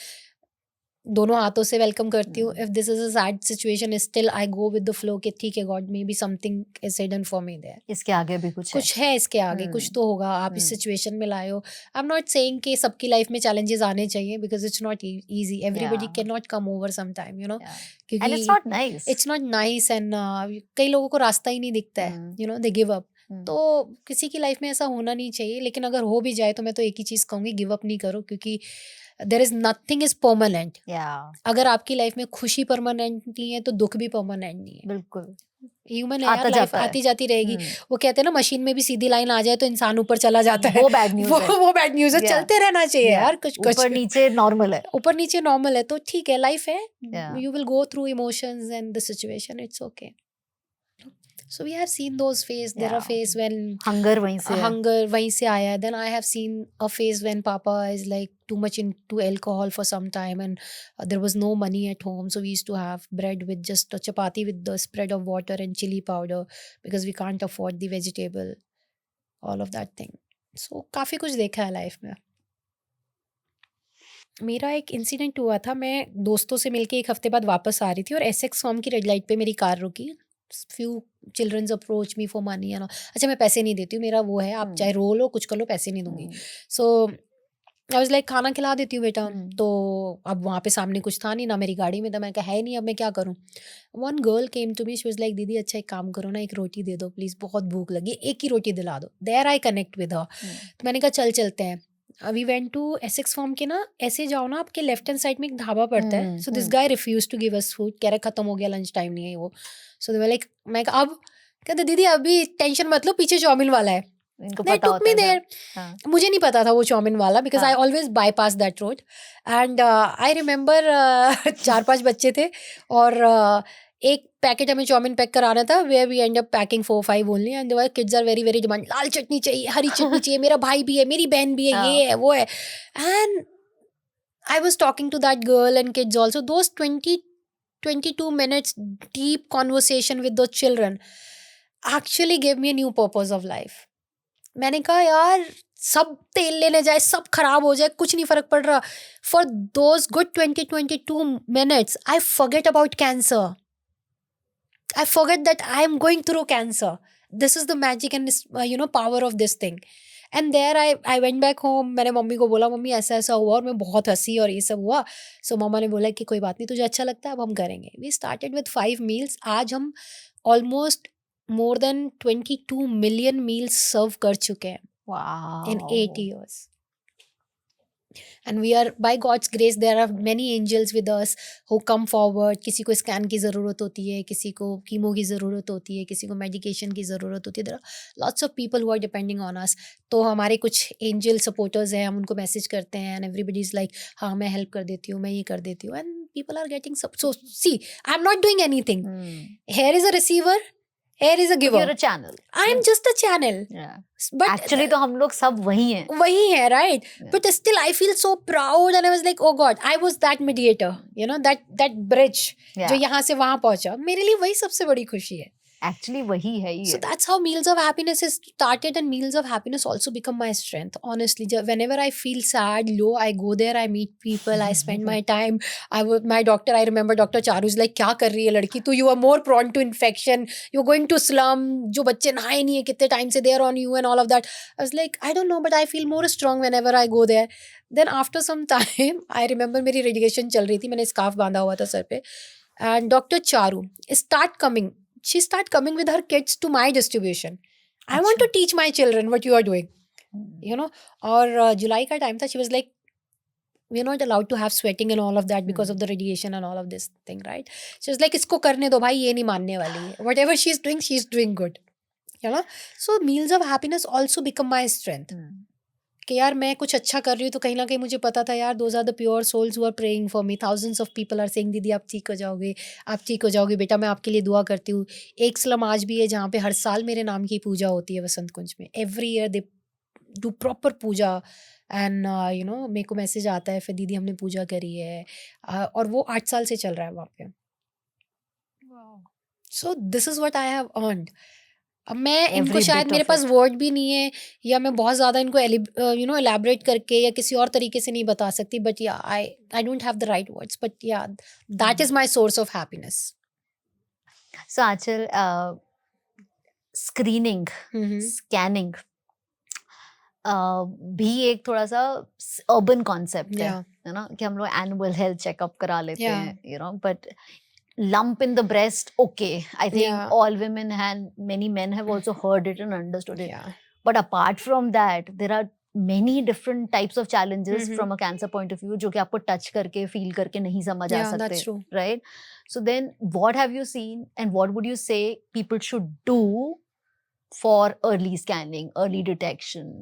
दोनों हाथों से वेलकम करती हूँ. If this is a sad situation still I go with the flow कि ठीक है God maybe something is hidden for me there. इसके आगे भी कुछ है इसके आगे, कुछ तो होगा. आप इस सिचुएशन में लाए हो. आई एम नॉट सेइंग कि सबकी लाइफ में चैलेंजेस आने चाहिए because it's not easy. Everybody can not come over some time, you know, and क्योंकि इट्स नॉट नाइस एंड कई लोगों को रास्ता ही नहीं दिखता है, you know, they give up. तो किसी की लाइफ में ऐसा होना नहीं चाहिए, लेकिन अगर हो भी जाए तो मैं तो एक ही चीज़ कहूँगी, गिव अप नहीं करो, क्योंकि there is nothing is permanent. अगर आपकी लाइफ में खुशी परमानेंट नहीं है तो दुख भी परमानेंट नहीं है. बिल्कुल ह्यूमन है यार, लाइफ आती जाती रहेगी. वो कहते हैं ना मशीन में भी सीधी लाइन आ जाए तो इंसान ऊपर चला जाता है. वो बैड न्यूज़ है. वो बैड न्यूज़ है. चलते रहना चाहिए यार. कुछ ऊपर नीचे नॉर्मल है, ऊपर नीचे नॉर्मल है, तो ठीक है, लाइफ है. You will go through emotions and the situation, it's okay. So we have seen those phase. There are phase when hunger वहीं से आया. Then I have seen a phase when Papa is like too much into alcohol for some time, and there was no money at home. So we used to have bread with just a chapati with the spread of water and chili powder because we can't afford the vegetable. All of that thing. So काफ़ी कुछ देखा है life में. मेरा एक incident हुआ था. मैं दोस्तों से मिलके एक हफ्ते बाद वापस आ रही थी और एसेक्स फॉर्म की रेड लाइट पे मेरी कार रुकी. Few childrens approach me for money and अच्छा मैं पैसे नहीं देती हूँ, मेरा वो है, आप चाहे रो लो कुछ कर लो, पैसे नहीं दूंगी. सो आई वाज लाइक खाना खिला देती हूँ बेटा. तो अब वहाँ पे सामने कुछ था नहीं, ना मेरी गाड़ी में था. मैं कहा है नहीं, अब मैं क्या करूँ. One girl came to me, she was like दीदी अच्छा एक काम करो ना, एक रोटी दे दो प्लीज़, बहुत भूख लगी, एक ही रोटी दिला दो. There I connect with her. तो मैंने कहा चल चलते हैं. We went to Essex Farm के ना, ऐसे जाओ ना, आपके लेफ्ट हैंड साइड में एक ढाबा पड़ता है. So this guy refuse to give us food, कह रहा खत्म हो गया, लंच टाइम नहीं है वो. सो दे वर लाइक, मैं अब कहते दीदी अभी टेंशन मत लो, पीछे चाउमीन वाला है. They took me there. मुझे नहीं पता था वो चाउमीन वाला, because I always bypass that road. And I remember 4-5 बच्चे थे और एक पैकेट हमें चाउमीन पैक कराना था. Where we end up packing 4-5 only. And their kids are very very demand, लाल चटनी चाहिए, हरी चटनी चाहिए, मेरा भाई भी है, मेरी बहन भी है, ये है वो है. And I was talking to that girl and kids also. Those 22 minutes deep conversation with those children. actually gave me a new purpose of life. मैंने कहा यार सब तेल लेने जाए, सब खराब हो जाए, कुछ नहीं फर्क पड़ रहा. For those good 20-22 minutes, I forget about cancer. I forget that I am going through cancer. This is the magic and power of this thing. And there I went back home. मैंने mummy को बोला mummy ऐसा ऐसा हुआ और मैं बहुत हंसी और ये सब हुआ. So मम्मा ने बोला कि कोई बात नहीं, तुझे अच्छा लगता है अब हम करेंगे. We started with 5 meals. आज हम almost more than 22 million meals serve कर चुके हैं Wow. in 8 years. And we are, by God's grace, there are many angels with us who come forward. किसी को स्कैन की ज़रूरत होती है, किसी को कीमो की ज़रूरत होती है, किसी को मेडिकेशन की ज़रूरत होती है. There are lots of people who are depending on us. तो हमारे कुछ एंजल सपोर्टर्स हैं, हम उनको मैसेज करते हैं and everybody is like हाँ मैं हेल्प कर देती हूँ, मैं ये कर देती हूँ. And people are getting so see, I'm not doing anything. Here is a receiver, here is a giver. You're a channel. I am just a channel. Yeah. But Actually तो हम लोग सब वही हैं. वही है, right? Yeah. But still I feel so proud and I was like, oh God, I was that mediator, that bridge Yeah. जो यहाँ से वहाँ पहुँचा. मेरे लिए वही सबसे बड़ी खुशी है. Actually वही है ये. So that's how Meals of Happiness is started, and Meals of Happiness also become my strength. Honestly, whenever I feel sad, low, I go there, I meet people, I spend my time. My doctor, I remember Dr. Charu is like, क्या कर रही है लड़की तू? You are more prone to infection. You're going to slum. जो बच्चे नहाए नहीं है कितने time से they are on you and all of that. I was like, I don't know, but I feel more strong whenever I go there. Then after some time, I remember मेरी radiation चल रही थी, मैंने scarf बांधा हुआ था sir पे, and Dr. Charu she start coming with her kids to my distribution. I want to teach my children what you are doing. और जुलाई का टाइम था. She was like, we're not allowed to have sweating and all of that because of the radiation and all of this thing, right? She was like, इसको करने दो भाई, ये नहीं मानने वाली है. Whatever she's doing good. So Meals of Happiness also become my strength. कि यार मैं कुछ अच्छा कर रही हूँ तो कहीं ना कहीं मुझे पता था यार those are the pure souls who are praying for me. Thousands of people are saying दीदी आप ठीक हो जाओगे, आप ठीक हो जाओगे बेटा, मैं आपके लिए दुआ करती हूँ. एक स्लम आज भी है जहाँ पे हर साल मेरे नाम की पूजा होती है वसंत कुंज में. Every year they do proper Puja and मेरे को मैसेज आता है फिर दीदी हमने पूजा करी है. और वो 8 साल से चल रहा है वहाँ पे. So this is what I have earned. अब मैं इनको शायद मेरे पास वर्ड भी नहीं है या मैं बहुत ज़्यादा इनको एलैबोरेट करके या किसी और तरीके से नहीं बता सकती. But yeah I don't have the right words, but yeah that is my source of happiness. So Aanchal, screening, scanning भी एक थोड़ा सा अर्बन कॉन्सेप्ट है ना, कि हम लोग एनुअल हेल्थ चेकअप करा लेते हैं, but lump in the breast, okay, I think all women and many men have also heard it and understood it. But apart from that, there are many different types of challenges from a cancer point of view जो कि आपको touch करके feel करके नहीं समझ आ सकते. That's true. Right? So then what have you seen and what would you say people should do for early scanning, early detection?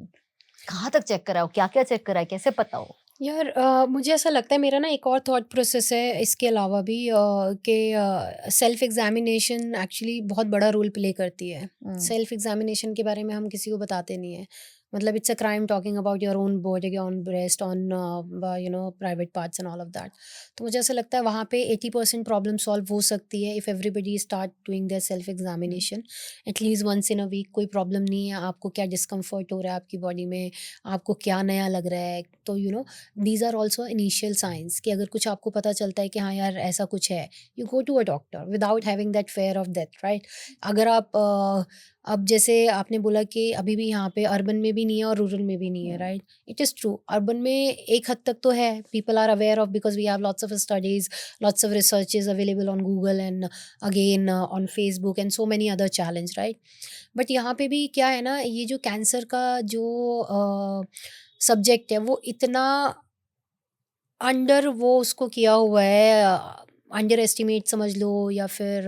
कहाँ तक चेक कराओ, क्या क्या चेक कराए, कैसे पता हो? यार मुझे ऐसा लगता है मेरा ना एक और थॉट प्रोसेस है इसके अलावा भी कि सेल्फ एग्जामिनेशन एक्चुअली बहुत बड़ा रोल प्ले करती है. सेल्फ एग्जामिनेशन के बारे में हम किसी को बताते नहीं है. मतलब it's a crime talking about your own body, on breast, on private parts and all of that. तो मुझे ऐसा लगता है वहाँ पे 80% प्रॉब्लम सॉल्व हो सकती है if everybody start doing there self examination at least once in a week. कोई प्रॉब्लम नहीं है, आपको क्या डिस्कम्फर्ट हो रहा है आपकी बॉडी में, आपको क्या नया लग रहा है, तो these are also initial signs कि अगर कुछ आपको पता चलता है कि हाँ यार ऐसा कुछ है, you go to a doctor without having that fear of death, right. अगर आप अब जैसे आपने बोला कि अभी भी यहाँ पे अर्बन में भी नहीं है और रूरल में भी नहीं है, right. It is true. Urban में एक हद तक तो है, people are aware of because we have lots of studies, lots of researches available on Google and again on Facebook and so many other challenge, right. But यहाँ पे भी क्या है ना, ये जो कैंसर का जो सब्जेक्ट है वो इतना अंडर वो उसको किया हुआ है, अंडर एस्टिमेट समझ लो, या फिर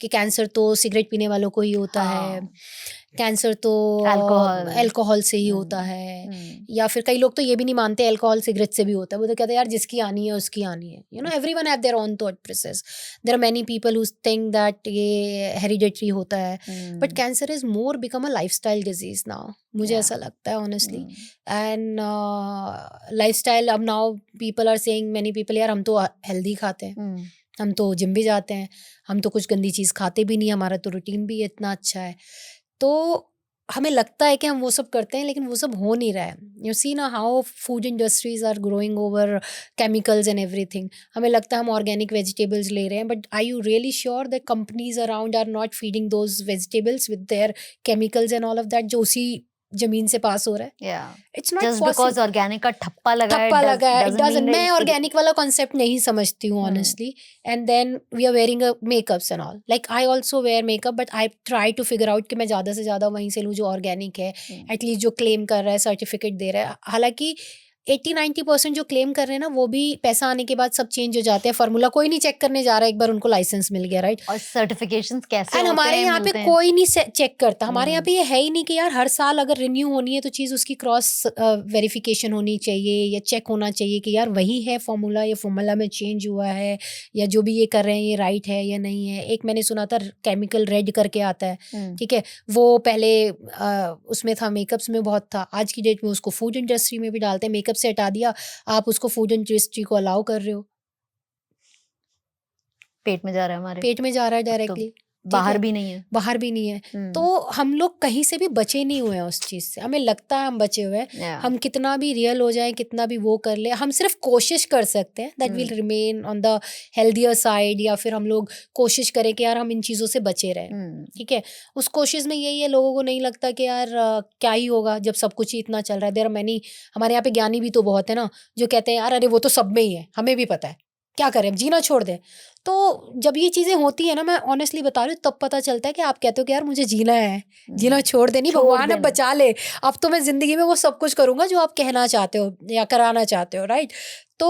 कि कैंसर तो सिगरेट पीने वालों को ही होता है, कैंसर तो अल्कोहल से ही होता है, या फिर कई लोग तो ये भी नहीं मानते अल्कोहल सिगरेट से भी होता है. वो तो कहते हैं यार जिसकी आनी है उसकी आनी है. Everyone have their own thought process. There are many people who think that ये हेरिडिटरी होता है, but cancer is more become a lifestyle disease now. मुझे ऐसा लगता है ऑनेस्टली. एंड लाइफस्टाइल, अब now people are saying, many people, यार हम तो हेल्दी खाते हैं, हम तो जिम भी जाते हैं, हम तो कुछ गंदी चीज़ खाते भी नहीं, हमारा तो रूटीन भी इतना अच्छा है। तो हमें लगता है कि हम वो सब करते हैं, लेकिन वो सब हो नहीं रहा है। यू सी ना how food industries are growing over chemicals and everything. हमें लगता है हम ऑर्गेनिक वेजिटेबल्स ले रहे हैं, but are you really sure that companies around are not feeding those vegetables with their chemicals and all of that, जो उसी जमीन से पास हो रहा है? Yeah. It's not Just possible. because organic का ठप्पा लगा है, ठप्पा लगा है, इट doesn't mean डजंट। मैं that it- ऑर्गेनिक वाला कॉन्सेप्ट नहीं समझती हूँ honestly. And then we are wearing makeups and all, like I also wear makeup, but I try to figure out कि मैं ज़्यादा से ज़्यादा वहीं से लूँ जो ऑर्गेनिक है, एटलीस्ट जो क्लेम कर रहा है, सर्टिफिकेट दे रहा है। हालांकि 80-90% जो क्लेम कर रहे हैं ना, वो भी पैसा आने के बाद सब चेंज हो जाते हैं। फार्मूला कोई नहीं चेक करने जा रहा है, एक बार उनको लाइसेंस मिल गया, राइट? और सर्टिफिकेशंस कैसे एंड होते हमारे हैं, यहाँ पे मिलते हैं? कोई नहीं चेक करता। हमारे यहाँ पे ये है ही नहीं कि यार हर साल अगर रिन्यू होनी है तो चीज़ उसकी क्रॉस वेरिफिकेशन होनी चाहिए या चेक होना चाहिए कि यार वही है फॉर्मूला या फॉर्मूला में चेंज हुआ है, या जो भी ये कर रहे हैं ये राइट है या नहीं है। एक मैंने सुना था केमिकल रेड करके आता है, ठीक है, वो पहले उसमें था, मेकअप्स में बहुत था। आज की डेट में उसको फूड इंडस्ट्री में भी डालते हैं। मेकअप से हटा दिया, आप उसको फूड इंडस्ट्री को अलाउ कर रहे हो। पेट में जा रहा है हमारे, पेट में जा रहा है तो डायरेक्टली, बाहर भी नहीं है। बाहर भी नहीं है। तो हम लोग कहीं से भी बचे नहीं हुए हैं उस चीज़ से। हमें लगता है हम बचे हुए हैं। Yeah. हम कितना भी रियल हो जाए, कितना भी वो कर ले, हम सिर्फ कोशिश कर सकते हैं that will remain on the healthier side, या फिर हम लोग कोशिश करें कि यार हम इन चीज़ों से बचे रहें, ठीक है। उस कोशिश में यही है, लोगों को नहीं लगता कि यार क्या ही होगा जब सब कुछ ही इतना चल रहा है। देयर आर मैनी, हमारे यहाँ पे ज्ञानी भी तो बहुत है ना, जो कहते हैं यार अरे वो तो सब में ही है, हमें भी पता है, क्या करें, अब जीना छोड़ दें। तो जब ये चीज़ें होती है ना, मैं ऑनेस्टली बता रही हूँ, तब पता चलता है कि आप कहते हो कि यार मुझे जीना है, जीना छोड़ देनी, भगवान अब बचा ले, अब तो मैं जिंदगी में वो सब कुछ करूंगा जो आप कहना चाहते हो या कराना चाहते हो, राइट? तो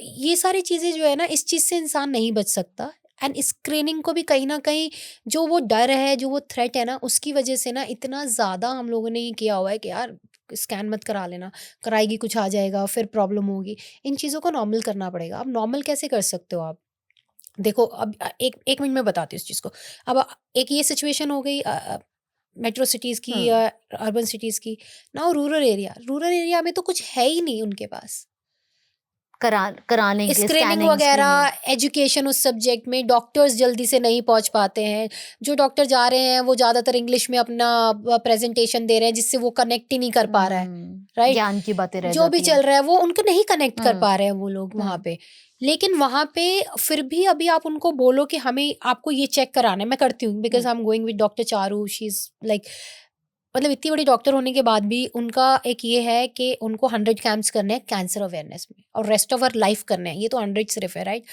ये सारी चीज़ें जो है ना, इस चीज़ से इंसान नहीं बच सकता। एंड स्क्रीनिंग को भी कहीं ना कहीं जो वो डर है, जो वो थ्रेट है ना, उसकी वजह से ना इतना ज़्यादा हम लोगों ने ये किया हुआ है कि यार स्कैन मत करा लेना, कराएगी कुछ आ जाएगा, फिर प्रॉब्लम होगी। इन चीज़ों को नॉर्मल करना पड़ेगा। अब नॉर्मल कैसे कर सकते हो आप? देखो, अब एक मिनट में बताती हूँ इस चीज़ को। अब एक ये सिचुएशन हो गई मेट्रो सिटीज़ की या अर्बन सिटीज़ की। नाउ रूरल एरिया में तो कुछ है ही नहीं उनके पास कराने के स्क्रीनिंग वगैरह, एजुकेशन उस सब्जेक्ट में। डॉक्टर्स जल्दी से नहीं पहुंच पाते हैं। जो डॉक्टर जा रहे हैं वो ज़्यादातर इंग्लिश में अपना प्रेजेंटेशन दे रहे हैं, जिससे वो कनेक्ट ही नहीं कर पा रहा है, राइट? ज्ञान की बातें रह जो भी जाती चल रहा है वो उनको नहीं कनेक्ट कर हम्म। पा रहे हैं वो लोग वहाँ पे। लेकिन वहाँ पे फिर भी अभी आप उनको बोलो कि हमें आपको ये चेक कराना है, मैं करती हूँ because I am going with doctor Charu, she is like, मतलब इतनी बड़ी डॉक्टर होने के बाद भी उनका एक ये है कि उनको 100 कैंप्स करने हैं कैंसर अवेयरनेस में, और रेस्ट ऑफ हर लाइफ करने हैं। ये तो 100 सिर्फ है, राइट?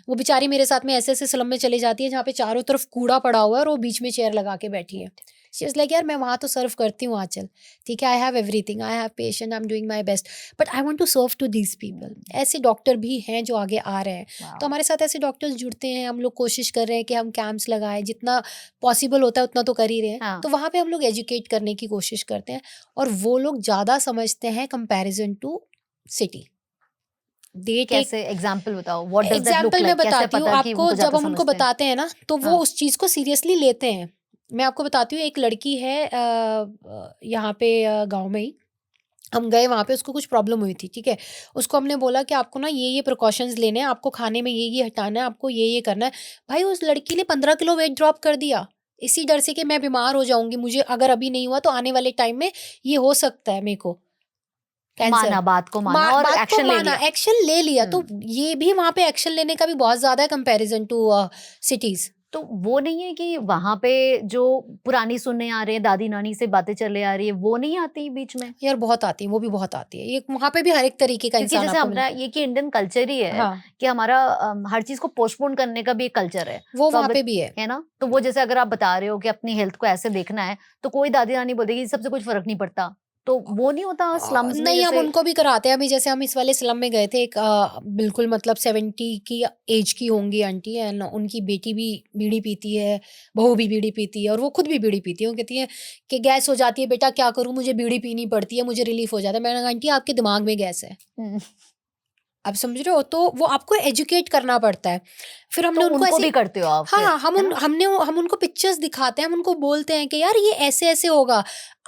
वो बेचारी मेरे साथ में ऐसे ऐसे स्लम में चली जाती है जहाँ पे चारों तरफ कूड़ा पड़ा हुआ है और वो बीच में चेयर लगा के बैठी है। शी इज लाइक यार मैं वहाँ तो सर्व करती हूँ आंचल, ठीक है, I have everything, I have patient, I am doing my best, but I want to serve to these people. ऐसे डॉक्टर भी हैं जो आगे आ रहे हैं। तो हमारे साथ ऐसे डॉक्टर्स जुड़ते हैं, हम लोग कोशिश कर रहे हैं कि हम कैंप्स लगाएं, जितना पॉसिबल होता है उतना तो कर ही रहे हैं। हाँ। तो वहाँ पे हम लोग एजुकेट करने की कोशिश करते हैं, और वो लोग ज़्यादा समझते हैं कंपैरिजन टू सिटी। कैसे एग्जांपल बताओ, what does that look example मैं लाइक? कैसे बताती हूँ पता कि आपको। उनको जब ज्यादा हम उनको समझते हैं? बताते हैं ना तो वो हाँ। उस चीज़ को सीरियसली लेते हैं। मैं आपको बताती हूँ, एक लड़की है यहाँ पे गांव में ही, हम गए वहाँ पे, उसको कुछ प्रॉब्लम हुई थी, ठीक है। उसको हमने बोला कि आपको ना ये प्रिकॉशंस लेने हैं, आपको खाने में ये हटाना है, आपको ये करना है। भाई उस लड़की ने 15 किलो वेट ड्रॉप कर दिया, इसी डर से कि मैं बीमार हो जाऊंगी, मुझे अगर अभी नहीं हुआ तो आने वाले टाइम में ये हो सकता है मेरे को कैंसर। माना, बात को माना और बात को एक्शन ले माना, लिया। एक्शन ले लिया। तो ये भी वहाँ पे एक्शन लेने का भी बहुत ज्यादा है कंपैरिजन टू सिटीज। तो वो नहीं है कि वहां पे जो पुरानी सुनने आ रहे हैं, दादी नानी से बातें चले आ रही है, वो नहीं आती बीच में? यार बहुत आती है, वो भी बहुत आती है। ये वहाँ पे भी हर एक तरीके का क्योंकि इंसान जैसे आपको हमारा ये कि इंडियन कल्चर ही है हाँ, कि हमारा हर चीज को पोस्टपोन करने का भी एक कल्चर है। वो तो वहाँ अब पे भी है ना, तो वो जैसे अगर आप बता रहे हो कि अपनी हेल्थ को ऐसे देखना है, तो कोई दादी नानी बोलेगी सबसे कुछ फर्क नहीं पड़ता, तो वो नहीं होता स्लम्स में? नहीं, हम जैसे उनको भी कराते हैं। अभी जैसे हम इस वाले स्लम में गए थे, एक बिल्कुल मतलब 70 की एज की होंगी आंटी, एंड उनकी बेटी भी बीड़ी पीती है, बहू भी बीड़ी पीती है, और वो खुद भी बीड़ी पीती है। वो कहती है कि गैस हो जाती है बेटा, क्या करूं, मुझे बीड़ी पीनी पड़ती है, मुझे रिलीफ हो जाता है। मैंने कहा आंटी आपके दिमाग में गैस है, हम्म, आप समझ रहे हो? तो वो आपको एजुकेट करना पड़ता है। फिर हमने तो उनको उनको ऐसे भी करते हो आप फिर, हाँ, है ना? हम उनको पिक्चर्स दिखाते हैं, हम उनको बोलते हैं कि यार ये ऐसे-ऐसे होगा।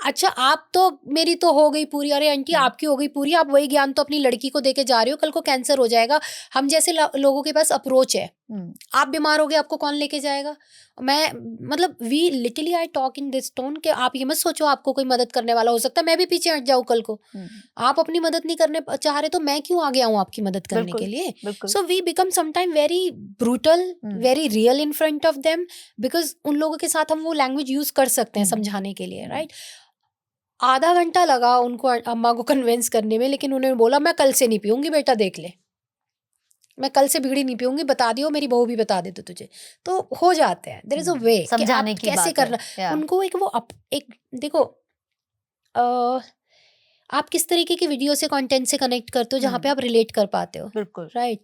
अच्छा आप तो मेरी तो हो गई पूरी, अरे आंटी हम्म, आपकी हो गई पूरी, आप वही ज्ञान तो अपनी लड़की को देके जा रहे हो, कल को कैंसर हो जाएगा। हम जैसे लोगों के पास अप्रोच है, हम्म, आप बीमार हो गए आपको कौन लेके जाएगा? मैं मतलब we literally I talk in this tone कि आप ये मत सोचो आपको कोई मदद करने वाला हो सकता है मैं भी पीछे हट जाऊँ कल को। हम्म, आप अपनी मदद नहीं करने चाह रहे तो मैं क्यों आगे आऊँ आपकी मदद करने के बिल्कुल, लिए? बिल्कुल। So we become sometime very brutal, hmm, very real in front of them, because उन लोगों के साथ हम वो लैंग्वेज यूज कर सकते हैं हम्म, समझाने के लिए, हम्म, राइट? आधा घंटा लगा उनको अम्मा को कन्विंस करने में, लेकिन उन्होंने बोला मैं कल से नहीं पीऊंगी बेटा, देख ले मैं कल से बीड़ी नहीं पीऊंगी, बता दियो मेरी बहू भी बता दे तो तुझे। तो हो जाते हैं, देयर इज अ वे कि आप समझाने की कैसे बात है, करना। या उनको एक वो एक देखो, अ, आप किस तरीके की वीडियो से कंटेंट से कनेक्ट करते हो जहाँ पे आप रिलेट कर पाते हो, बिल्कुल, राइट?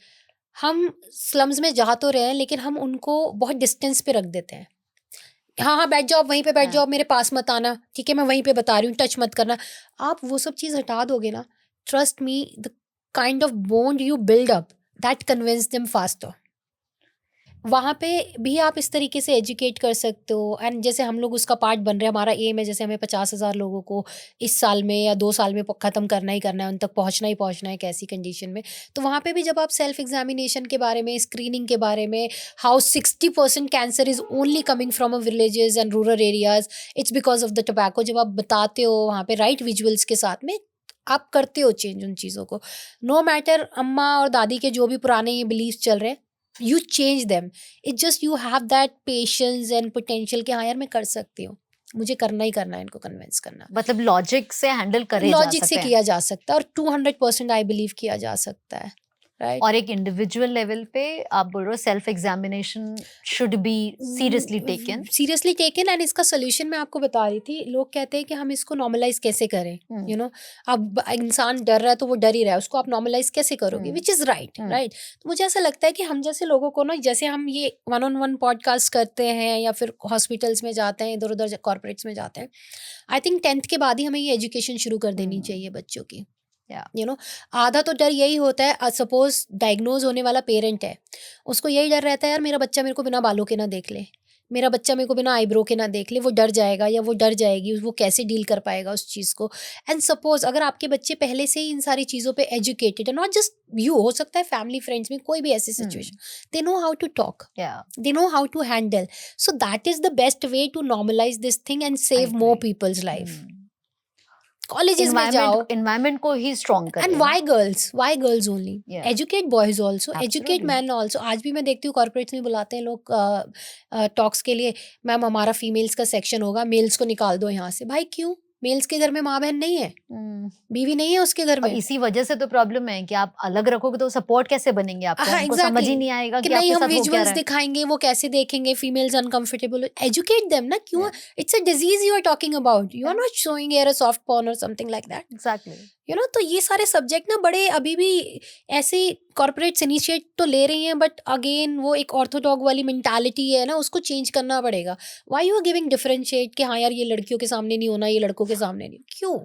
हम स्लम्स में जा तो रहे हैं लेकिन हम उनको बहुत डिस्टेंस पे रख देते हैं। हाँ हाँ बैठ जाओ, वहीं पे बैठ हाँ, जाओ, मेरे पास मत आना, ठीक है मैं वहीं पे बता रही हूँ, टच मत करना। आप वो सब चीज़ हटा दोगे ना, trust me, the kind of bond you build up that convince them faster. वहाँ पे भी आप इस तरीके से एजुकेट कर सकते हो, एंड जैसे हम लोग उसका पार्ट बन रहे हैं, हमारा एम है जैसे हमें 50,000 लोगों को इस साल में या 2 साल में ख़त्म करना ही करना है, उन तक पहुँचना ही पहुँचना है कैसी कंडीशन में। तो वहाँ पे भी जब आप सेल्फ एग्जामिनेशन के बारे में, स्क्रीनिंग के बारे में, how 60% cancer is only coming from a villages and rural areas, it's because of the tobacco, जब आप बताते हो वहाँ पे राइट विजुअल्स के साथ में, आप करते हो चेंज उन चीज़ों को। नो मैटर अम्मा और दादी के जो भी पुराने ये बिलीफ चल रहे हैं, you change them, it's just you have that patience and potential कि हाँ यार मैं कर सकती हूँ, मुझे करना ही करना है इनको कन्विंस करना। मतलब लॉजिक से हैंडल करे जा लॉजिक से सकते हैं, किया जा सकता है और 200% आई बिलीव किया जा सकता है, राइट? और एक इंडिविजुअल लेवल पे आप बोल रहे हो self examination should be seriously taken. Seriously taken, and इसका सोल्यूशन मैं आपको बता रही थी, लोग कहते हैं कि हम इसको नॉर्मलाइज कैसे करें, यू नो, अब इंसान डर रहा है तो वो डर ही रहा है, उसको आप नॉर्मलाइज कैसे करोगे, विच इज राइट, राइट? तो मुझे ऐसा लगता है कि हम जैसे लोगों को ना, जैसे हम ये 1-on-1 पॉडकास्ट करते हैं या फिर हॉस्पिटल्स में जाते हैं, इधर उधर कॉर्पोरेट्स में जाते हैं, आई थिंक 10th के बाद ही हमें ये एजुकेशन शुरू कर देनी चाहिए बच्चों की, यू नो। आधा तो डर यही होता है, सपोज डायग्नोज होने वाला पेरेंट है, उसको यही डर रहता है यार मेरा बच्चा मेरे को बिना बालों के ना देख ले, मेरा बच्चा मेरे को बिना आईब्रो के ना देख ले, वो डर जाएगा या वो डर जाएगी, वो कैसे डील कर पाएगा उस चीज़ को। एंड सपोज अगर आपके बच्चे पहले से ही इन सारी चीज़ों पे एजुकेटेड है, नॉट जस्ट यू, हो सकता है फैमिली फ्रेंड्स में कोई भी ऐसी situation, they know how to talk, they know how to handle, so that is the best way to normalize this thing and save more people's life. Colleges में जाओ, environment को ही स्ट्रॉन्ग कर and why girls only, Yeah. Educate boys also, educate Absolutely. Man also. आज भी मैं देखती हूँ कॉर्पोरेट्स में बुलाते हैं लोग टॉक्स के लिए, मैम हमारा फीमेल्स का सेक्शन होगा, मेल्स को निकाल दो यहाँ से। भाई क्यों? मेल्स के घर में माँ बहन नहीं है, बीवी नहीं है उसके घर और में। इसी वजह से तो प्रॉब्लम है कि आप अलग रखोगे तो सपोर्ट कैसे बनेंगे आपको, हाँ, उनको समझ ही exactly. नहीं आएगा कि कि नहीं आपके हम साथ हो क्या विजुअल्स रहा है। दिखाएंगे, वो कैसे देखेंगे, फीमेल्स अनकंफर्टेबल, एजुकेट देम ना, क्यों? Yeah. It's a disease you are talking about, you are not showing here a soft porn और something like that, Exactly. You know. तो ये सारे सब्जेक्ट ना बड़े अभी भी ऐसे कॉर्पोरेट्स इनिशिएट तो ले रही हैं, बट अगेन वो एक ऑर्थोडॉग वाली मेंटालिटी है ना, उसको चेंज करना पड़ेगा। Why you are giving differentiate कि हाँ यार ये लड़कियों के सामने नहीं होना, ये लड़कों के सामने नहीं, क्यों?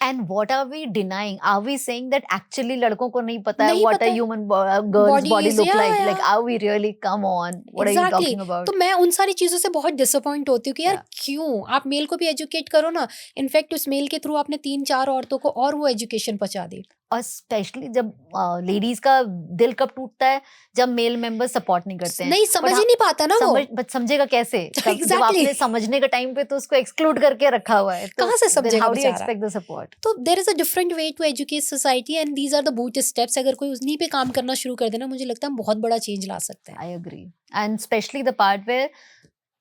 And what are we denying? Are we saying that actually लड़कों को नहीं पता है नहीं what पता a है। human girl's Body body is, look yeah, like? yeah. Like, are we really? Come on, what are you Exactly. talking about? तो मैं उन सारी चीजों से बहुत डिसअपॉइंट होती हूँ कि यार Yeah. क्यों? आप मेल को भी एजुकेट करो ना, इनफैक्ट उस मेल के थ्रू आपने 3-4 औरतों को और वो एजुकेशन पहुंचा दी। और स्पेशली जब लेडीज का दिल कब टूटता है जब मेल मेंबर सपोर्ट नहीं करते हैं। नहीं समझ ही नहीं पाता ना वो, बट समझेगा कैसे? जब Exactly. आपने समझने का टाइम पे तो उसको एक्सक्लूड करके रखा हुआ है, तो कहाँ से समझेगा हाउ डू यू बेचारा? Expect the support? तो there is a different way to educate society and these are the boot steps. अगर कोई उन्हीं पे काम करना शुरू कर देना, मुझे लगता है हम बहुत बड़ा चेंज ला सकते हैं। I agree, and specially the part where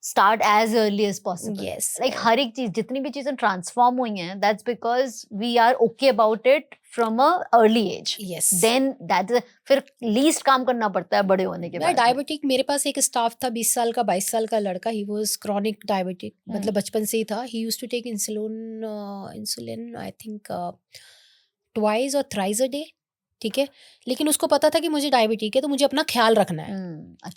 start as early as possible. Yes, like yeah. हर एक चीज, जितनी भी चीजें ट्रांसफॉर्म हुई हैं, that's because we are okay about it from a early age. Yes. Then that फिर लीस्ट काम करना पड़ता है बड़े होने के मैं बाद। डायबिटिक, मेरे पास एक स्टाफ था 20 साल का, 22 साल का लड़का, ही वाज क्रॉनिक डायबिटिक, मतलब बचपन से ही था। ही used to take insulin I think twice और थ्राइस अ डे, ठीक है, लेकिन उसको पता था कि मुझे डायबिटीज है तो मुझे अपना ख्याल रखना है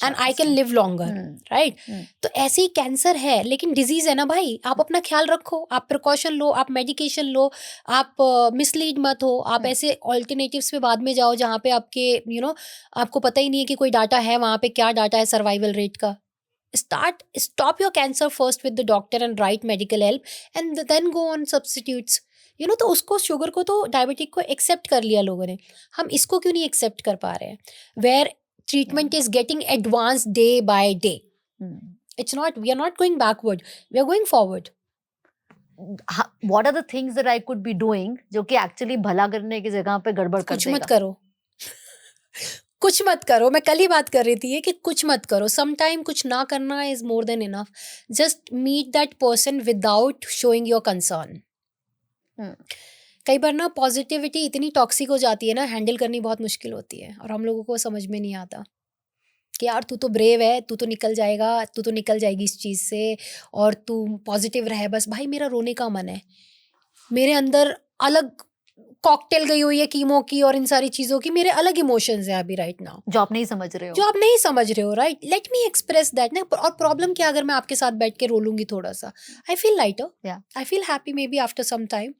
and I can live longer, right. तो ऐसे ही कैंसर है लेकिन डिजीज है ना भाई, आप अपना ख्याल रखो, आप प्रिकॉशन लो, आप मेडिकेशन लो, आप मिसलीड मत हो, आप ऐसे ऑल्टरनेटिव्स पे बाद में जाओ जहाँ पे आपके आपको पता ही नहीं है कि कोई डाटा है वहाँ पे, क्या डाटा है सर्वाइवल रेट का। Stop your cancer first with the doctor and right medical help and then go on substitutes. तो उसको शुगर को तो डायबिटिक को एक्सेप्ट कर लिया लोगों ने, हम इसको क्यों नहीं एक्सेप्ट कर पा रहे हैं, where treatment is getting advance day by day. It's not, we are not going backward, we are going forward. What are the things that I could be doing जो कि एक्चुअली भला करने की जगह पे गड़बड़ कर कुछ देगा? मत करो कुछ मत करो. मैं कल ही बात कर रही थी कि कुछ मत करो. सम टाइम कुछ ना करना is more than enough. Just meet that person without showing your concern. कई बार ना पॉजिटिविटी इतनी टॉक्सिक हो जाती है ना, हैंडल करनी बहुत मुश्किल होती है और हम लोगों को समझ में नहीं आता कि यार तू तो ब्रेव है, तू तो निकल जाएगा, तू तो निकल जाएगी इस चीज़ से और तू पॉजिटिव रहे बस. भाई मेरा रोने का मन है, मेरे अंदर अलग कॉकटेल गई हुई है कीमो की और इन सारी चीज़ों की, मेरे अलग इमोशंस हैं अभी राइट नाउ जो आप नहीं समझ रहे हो, right. Let me express that ना. और प्रॉब्लम क्या, अगर मैं आपके साथ बैठ के रोलूंगी थोड़ा सा, I feel lighter, I feel happy may be after some time.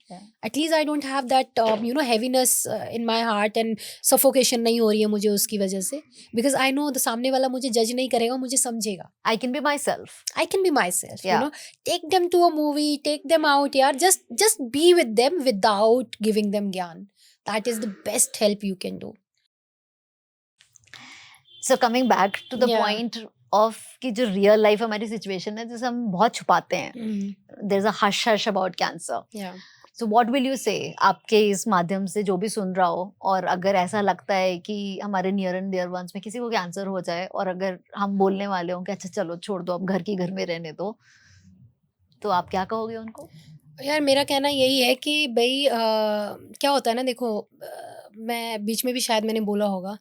At least I don't have that heaviness in my heart and suffocation नहीं हो रही है मुझे उसकी वजह से, बिकॉज आई नो द सामने वाला मुझे जज नहीं करेगा, मुझे समझेगा. I can be myself. Take them to a movie, take them out यार, just be with them without giving them ज्ञान. That is the best help you can do. So coming back to the point of कि जो real life हमारी situation है जिसे हम बहुत छुपाते हैं, there's a hush hush about cancer. So what will you say आपके इस माध्यम से जो भी सुन रहा हो, और अगर ऐसा लगता है कि हमारे नियर एंड डियर वंस में किसी को कैंसर हो जाए और अगर हम बोलने वाले हों कि अच्छा चलो छोड़ दो अब घर में रहने दो, तो आप क्या कहोगे उनको? यार मेरा कहना यही है कि भाई क्या होता है ना, देखो मैं बीच में भी शायद मैंने बोला होगा,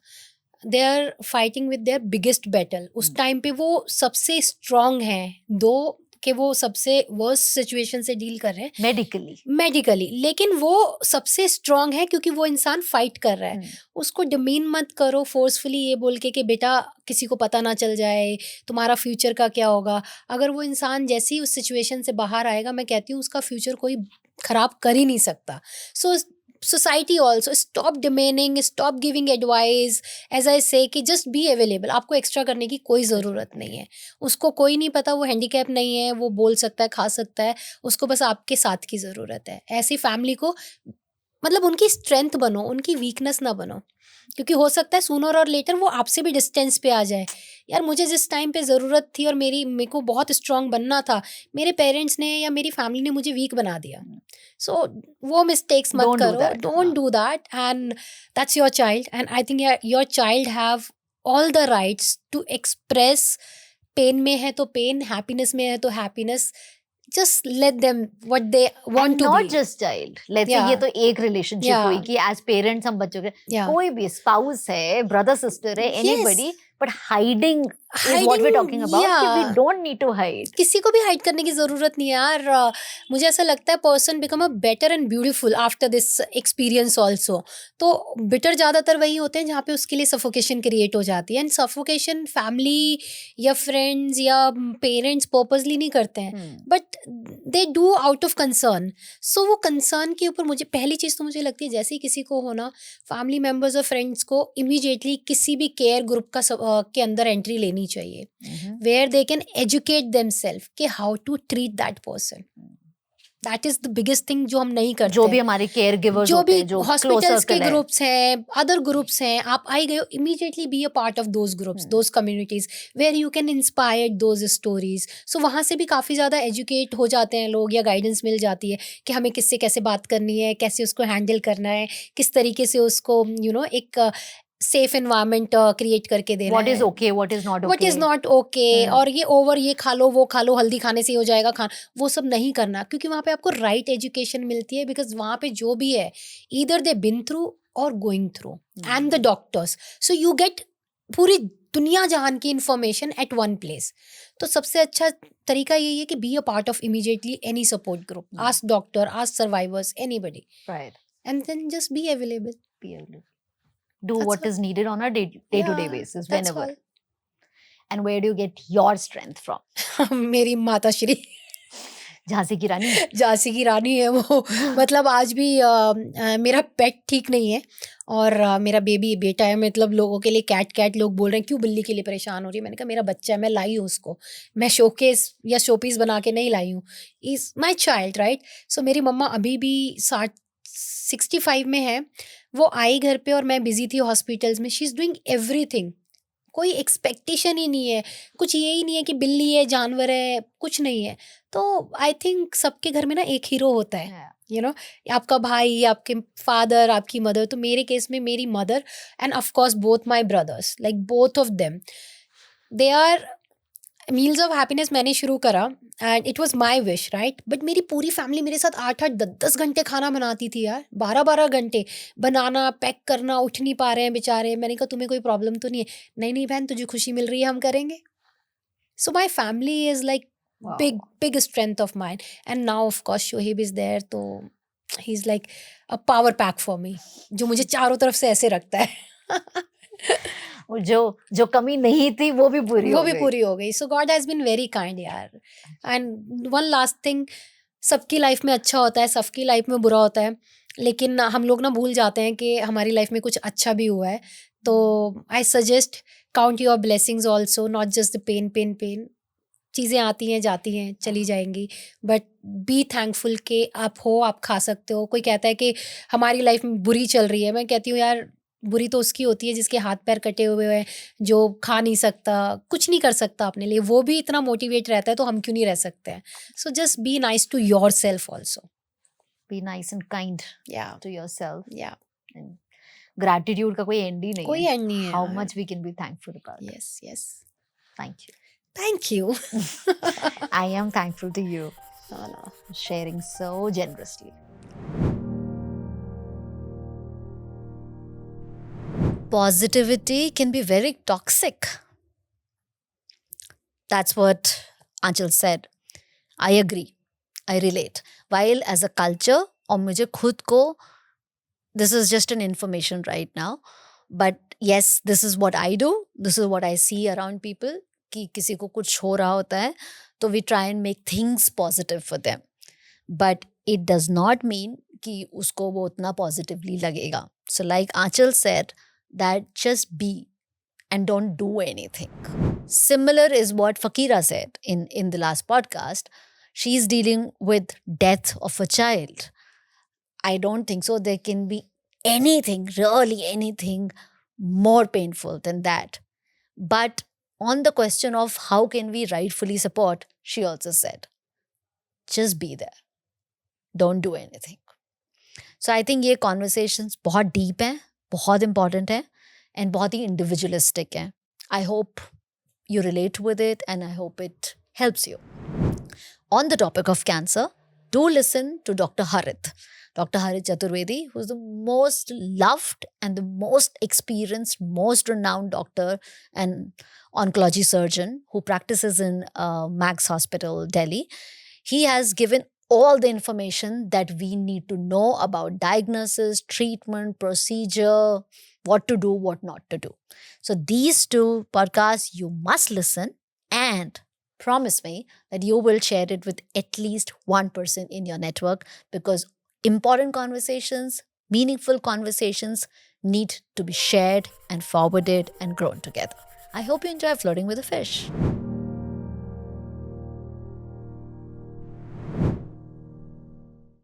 they are fighting with their biggest battle. उस टाइम पे वो सबसे स्ट्रांग हैं, दो कि वो सबसे वर्स्ट सिचुएशन से डील कर रहे हैं मेडिकली, लेकिन वो सबसे स्ट्रांग है क्योंकि वो इंसान फाइट कर रहा है. उसको डिमीन मत करो फोर्सफुली ये बोल के कि बेटा किसी को पता ना चल जाए तुम्हारा फ्यूचर का क्या होगा. अगर वो इंसान जैसे ही उस सिचुएशन से बाहर आएगा, मैं कहती हूँ उसका फ्यूचर कोई खराब कर ही नहीं सकता. सो society also stop demanding, stop giving advice, as I say कि just be available. आपको एक्स्ट्रा करने की कोई ज़रूरत नहीं है. उसको कोई नहीं पता वो हैंडीकैप नहीं है, वो बोल सकता है, खा सकता है, उसको बस आपके साथ की ज़रूरत है. ऐसी फैमिली को मतलब उनकी स्ट्रेंथ बनो, उनकी वीकनेस ना बनो, क्योंकि हो सकता है सूनर और लेटर वो आपसे भी डिस्टेंस पे आ जाए. यार मुझे जिस टाइम पे ज़रूरत थी और मेरे को बहुत स्ट्रांग बनना था, मेरे पेरेंट्स ने या मेरी फैमिली ने मुझे वीक बना दिया. सो वो मिस्टेक्स मत करो, don't do that. And that's your child and I think your child have all the rights to express. Pain में है तो पेन, हैप्पीनेस में है तो happiness. Just let them what they want to be. Not just child. Let's say ये तो एक relationship हुई कि as parents हम बच्चों के, कोई भी spouse है, brother sister है, anybody, but hiding is what we're talking about. कि we don't need to hide. किसी को भी हाइड करने की जरूरत नहीं है यार. मुझे ऐसा लगता है person become a better and beautiful after this experience also. तो बिटर ज्यादातर वही होते हैं जहाँ पे उसके लिए suffocation create हो जाती है. एंड suffocation family या friends या parents purposely नहीं करते हैं, but they do out of concern. So वो concern के ऊपर मुझे पहली चीज तो मुझे लगती है जैसे ही किसी को होना, family members और friends को immediately किसी भी care group का के अंदर एंट्री लेनी चाहिए, where they can educate themselves कि how to treat that person. That is the biggest thing जो हम नहीं करते. जो भी हमारे केयर गिवर्स होते हैं, जो हॉस्पिटल्स के ग्रुप्स हैं, अदर ग्रुप्स हैं, आप आई गए, immediately be a part of those groups, those communities where you can inspire those stories. So वहाँ से भी काफ़ी ज़्यादा एजुकेट हो जाते हैं लोग, या गाइडेंस मिल जाती है कि हमें किससे कैसे बात करनी है, कैसे उसको हैंडल करना है, किस तरीके से उसको एक सेफ एनवायरनमेंट क्रिएट करके देना है. What is okay, what is not okay. और ये खा लो, वो खा लो, हल्दी खाने से हो जाएगा खाना, वो सब नहीं करना, क्योंकि वहाँ पे आपको राइट एजुकेशन मिलती है. बिकॉज वहाँ पे जो भी है, ईदर दे बिन थ्रू और going through, and the doctors, so you get पूरी दुनिया जहान की इंफॉर्मेशन एट वन प्लेस. तो सबसे अच्छा तरीका यही है कि be a part of immediately any support group, ask doctor, ask survivors, anybody, right, and then just be available. do That's what all. is needed on a day-to-day Yeah, basis, that's whenever. all. And where do you get your strength from? मेरी माता श्री झांसी की रानी? झांसी की रानी है वो। मतलब आज भी मेरा पेट ठीक नहीं है और मेरा बेटा है। मतलब लोगों के लिए कैट लोग बोल रहे हैं क्यों बिल्ली के लिए परेशान हो रही है। मैंने कहा मेरा बच्चा है, मैं लाई हूँ उसको, मैं शोकेस या शोपीस बना के नहीं लाई हूँ। Is my child, right. So मेरी मम्मा अभी भी 65 में है। वो आई घर पे और मैं बिजी थी हॉस्पिटल्स में। She is doing everything. कोई एक्सपेक्टेशन ही नहीं है, कुछ ये ही नहीं है कि बिल्ली है, जानवर है, कुछ नहीं है। तो आई थिंक सबके घर में ना एक हीरो होता है, Yeah. यू नो, आपका भाई, आपके फादर, आपकी मदर। तो मेरे केस में मेरी mother and of course both my brothers, like both of them, they are meals of happiness. मैंने शुरू करा and it was my wish, right. But मेरी पूरी फैमिली मेरे साथ 8-8 10-10 घंटे खाना बनाती थी यार, 12-12 घंटे बनाना, पैक करना, उठ नहीं पा रहे हैं बेचारे। मैंने कहा तुम्हें कोई प्रॉब्लम तो नहीं है? नहीं नहीं बहन, तुझे खुशी मिल रही है, हम करेंगे। So my family is like Wow. big strength of mine. And now of course Shoaib is there, तो he's like a power pack for me, जो मुझे चारों तरफ से ऐसे रखता है। और जो कमी नहीं थी वो भी पूरी वो हो भी गई। पूरी हो गई। So God has been very kind यार। एंड वन लास्ट थिंग, सबकी लाइफ में अच्छा होता है, सबकी लाइफ में बुरा होता है, लेकिन हम लोग ना भूल जाते हैं कि हमारी लाइफ में कुछ अच्छा भी हुआ है। तो I suggest count your blessings also, not just the pain. चीज़ें आती हैं जाती हैं चली जाएंगी, बट बी थैंकफुल कि आप हो, आप खा सकते हो। कोई कहता है कि हमारी लाइफ में बुरी चल रही है, मैं कहती हूँ यार बुरी तो उसकी होती है जिसके हाथ पैर कटे हुए हैं, जो खा नहीं सकता, कुछ नहीं कर सकता अपने लिए। वो भी इतना मोटिवेट रहता है, तो हम क्यों नहीं रह सकते हैं? So just be nice to yourself also. Be nice and kind या to yourself. या And gratitude का कोई एंड ही नहीं कोई है. एंड नहीं है How यार। much we can be thankful about. Yes yes, Thank you. Thank you. I am thankful to you for sharing so generously. Positivity can be very toxic. That's what Anchal said. I agree. I relate. While as a culture, और मुझे खुद को, this is just an information right now, but yes, this is what I do. This is what I see around people. कि किसी को कुछ हो रहा होता है तो we try and make things positive for them. But it does not mean कि उसको वो उतना positively लगेगा. So like Anchal said, that just be and don't do anything. Similar is what Fakira said in the last podcast. She's dealing with death of a child. I don't think so. There can be anything, really anything more painful than that. But on the question of how can we rightfully support, she also said, just be there. Don't do anything. So I think ये conversations बहुत deep हैं, बहुत important है, and बहुत ही individualistic है. I hope you relate with it and I hope it helps you. On the topic of cancer, do listen to Dr. Harit. Dr. Harit Chaturvedi, who's the most loved and the most experienced, most renowned doctor and oncology surgeon who practices in Max Hospital, Delhi. He has given all the information that we need to know about diagnosis, treatment, procedure, what to do, what not to do. So these two podcasts you must listen, and promise me that you will share it with at least one person in your network, because important conversations, meaningful conversations need to be shared and forwarded and grown together. I hope you enjoy Flirting with a Fish.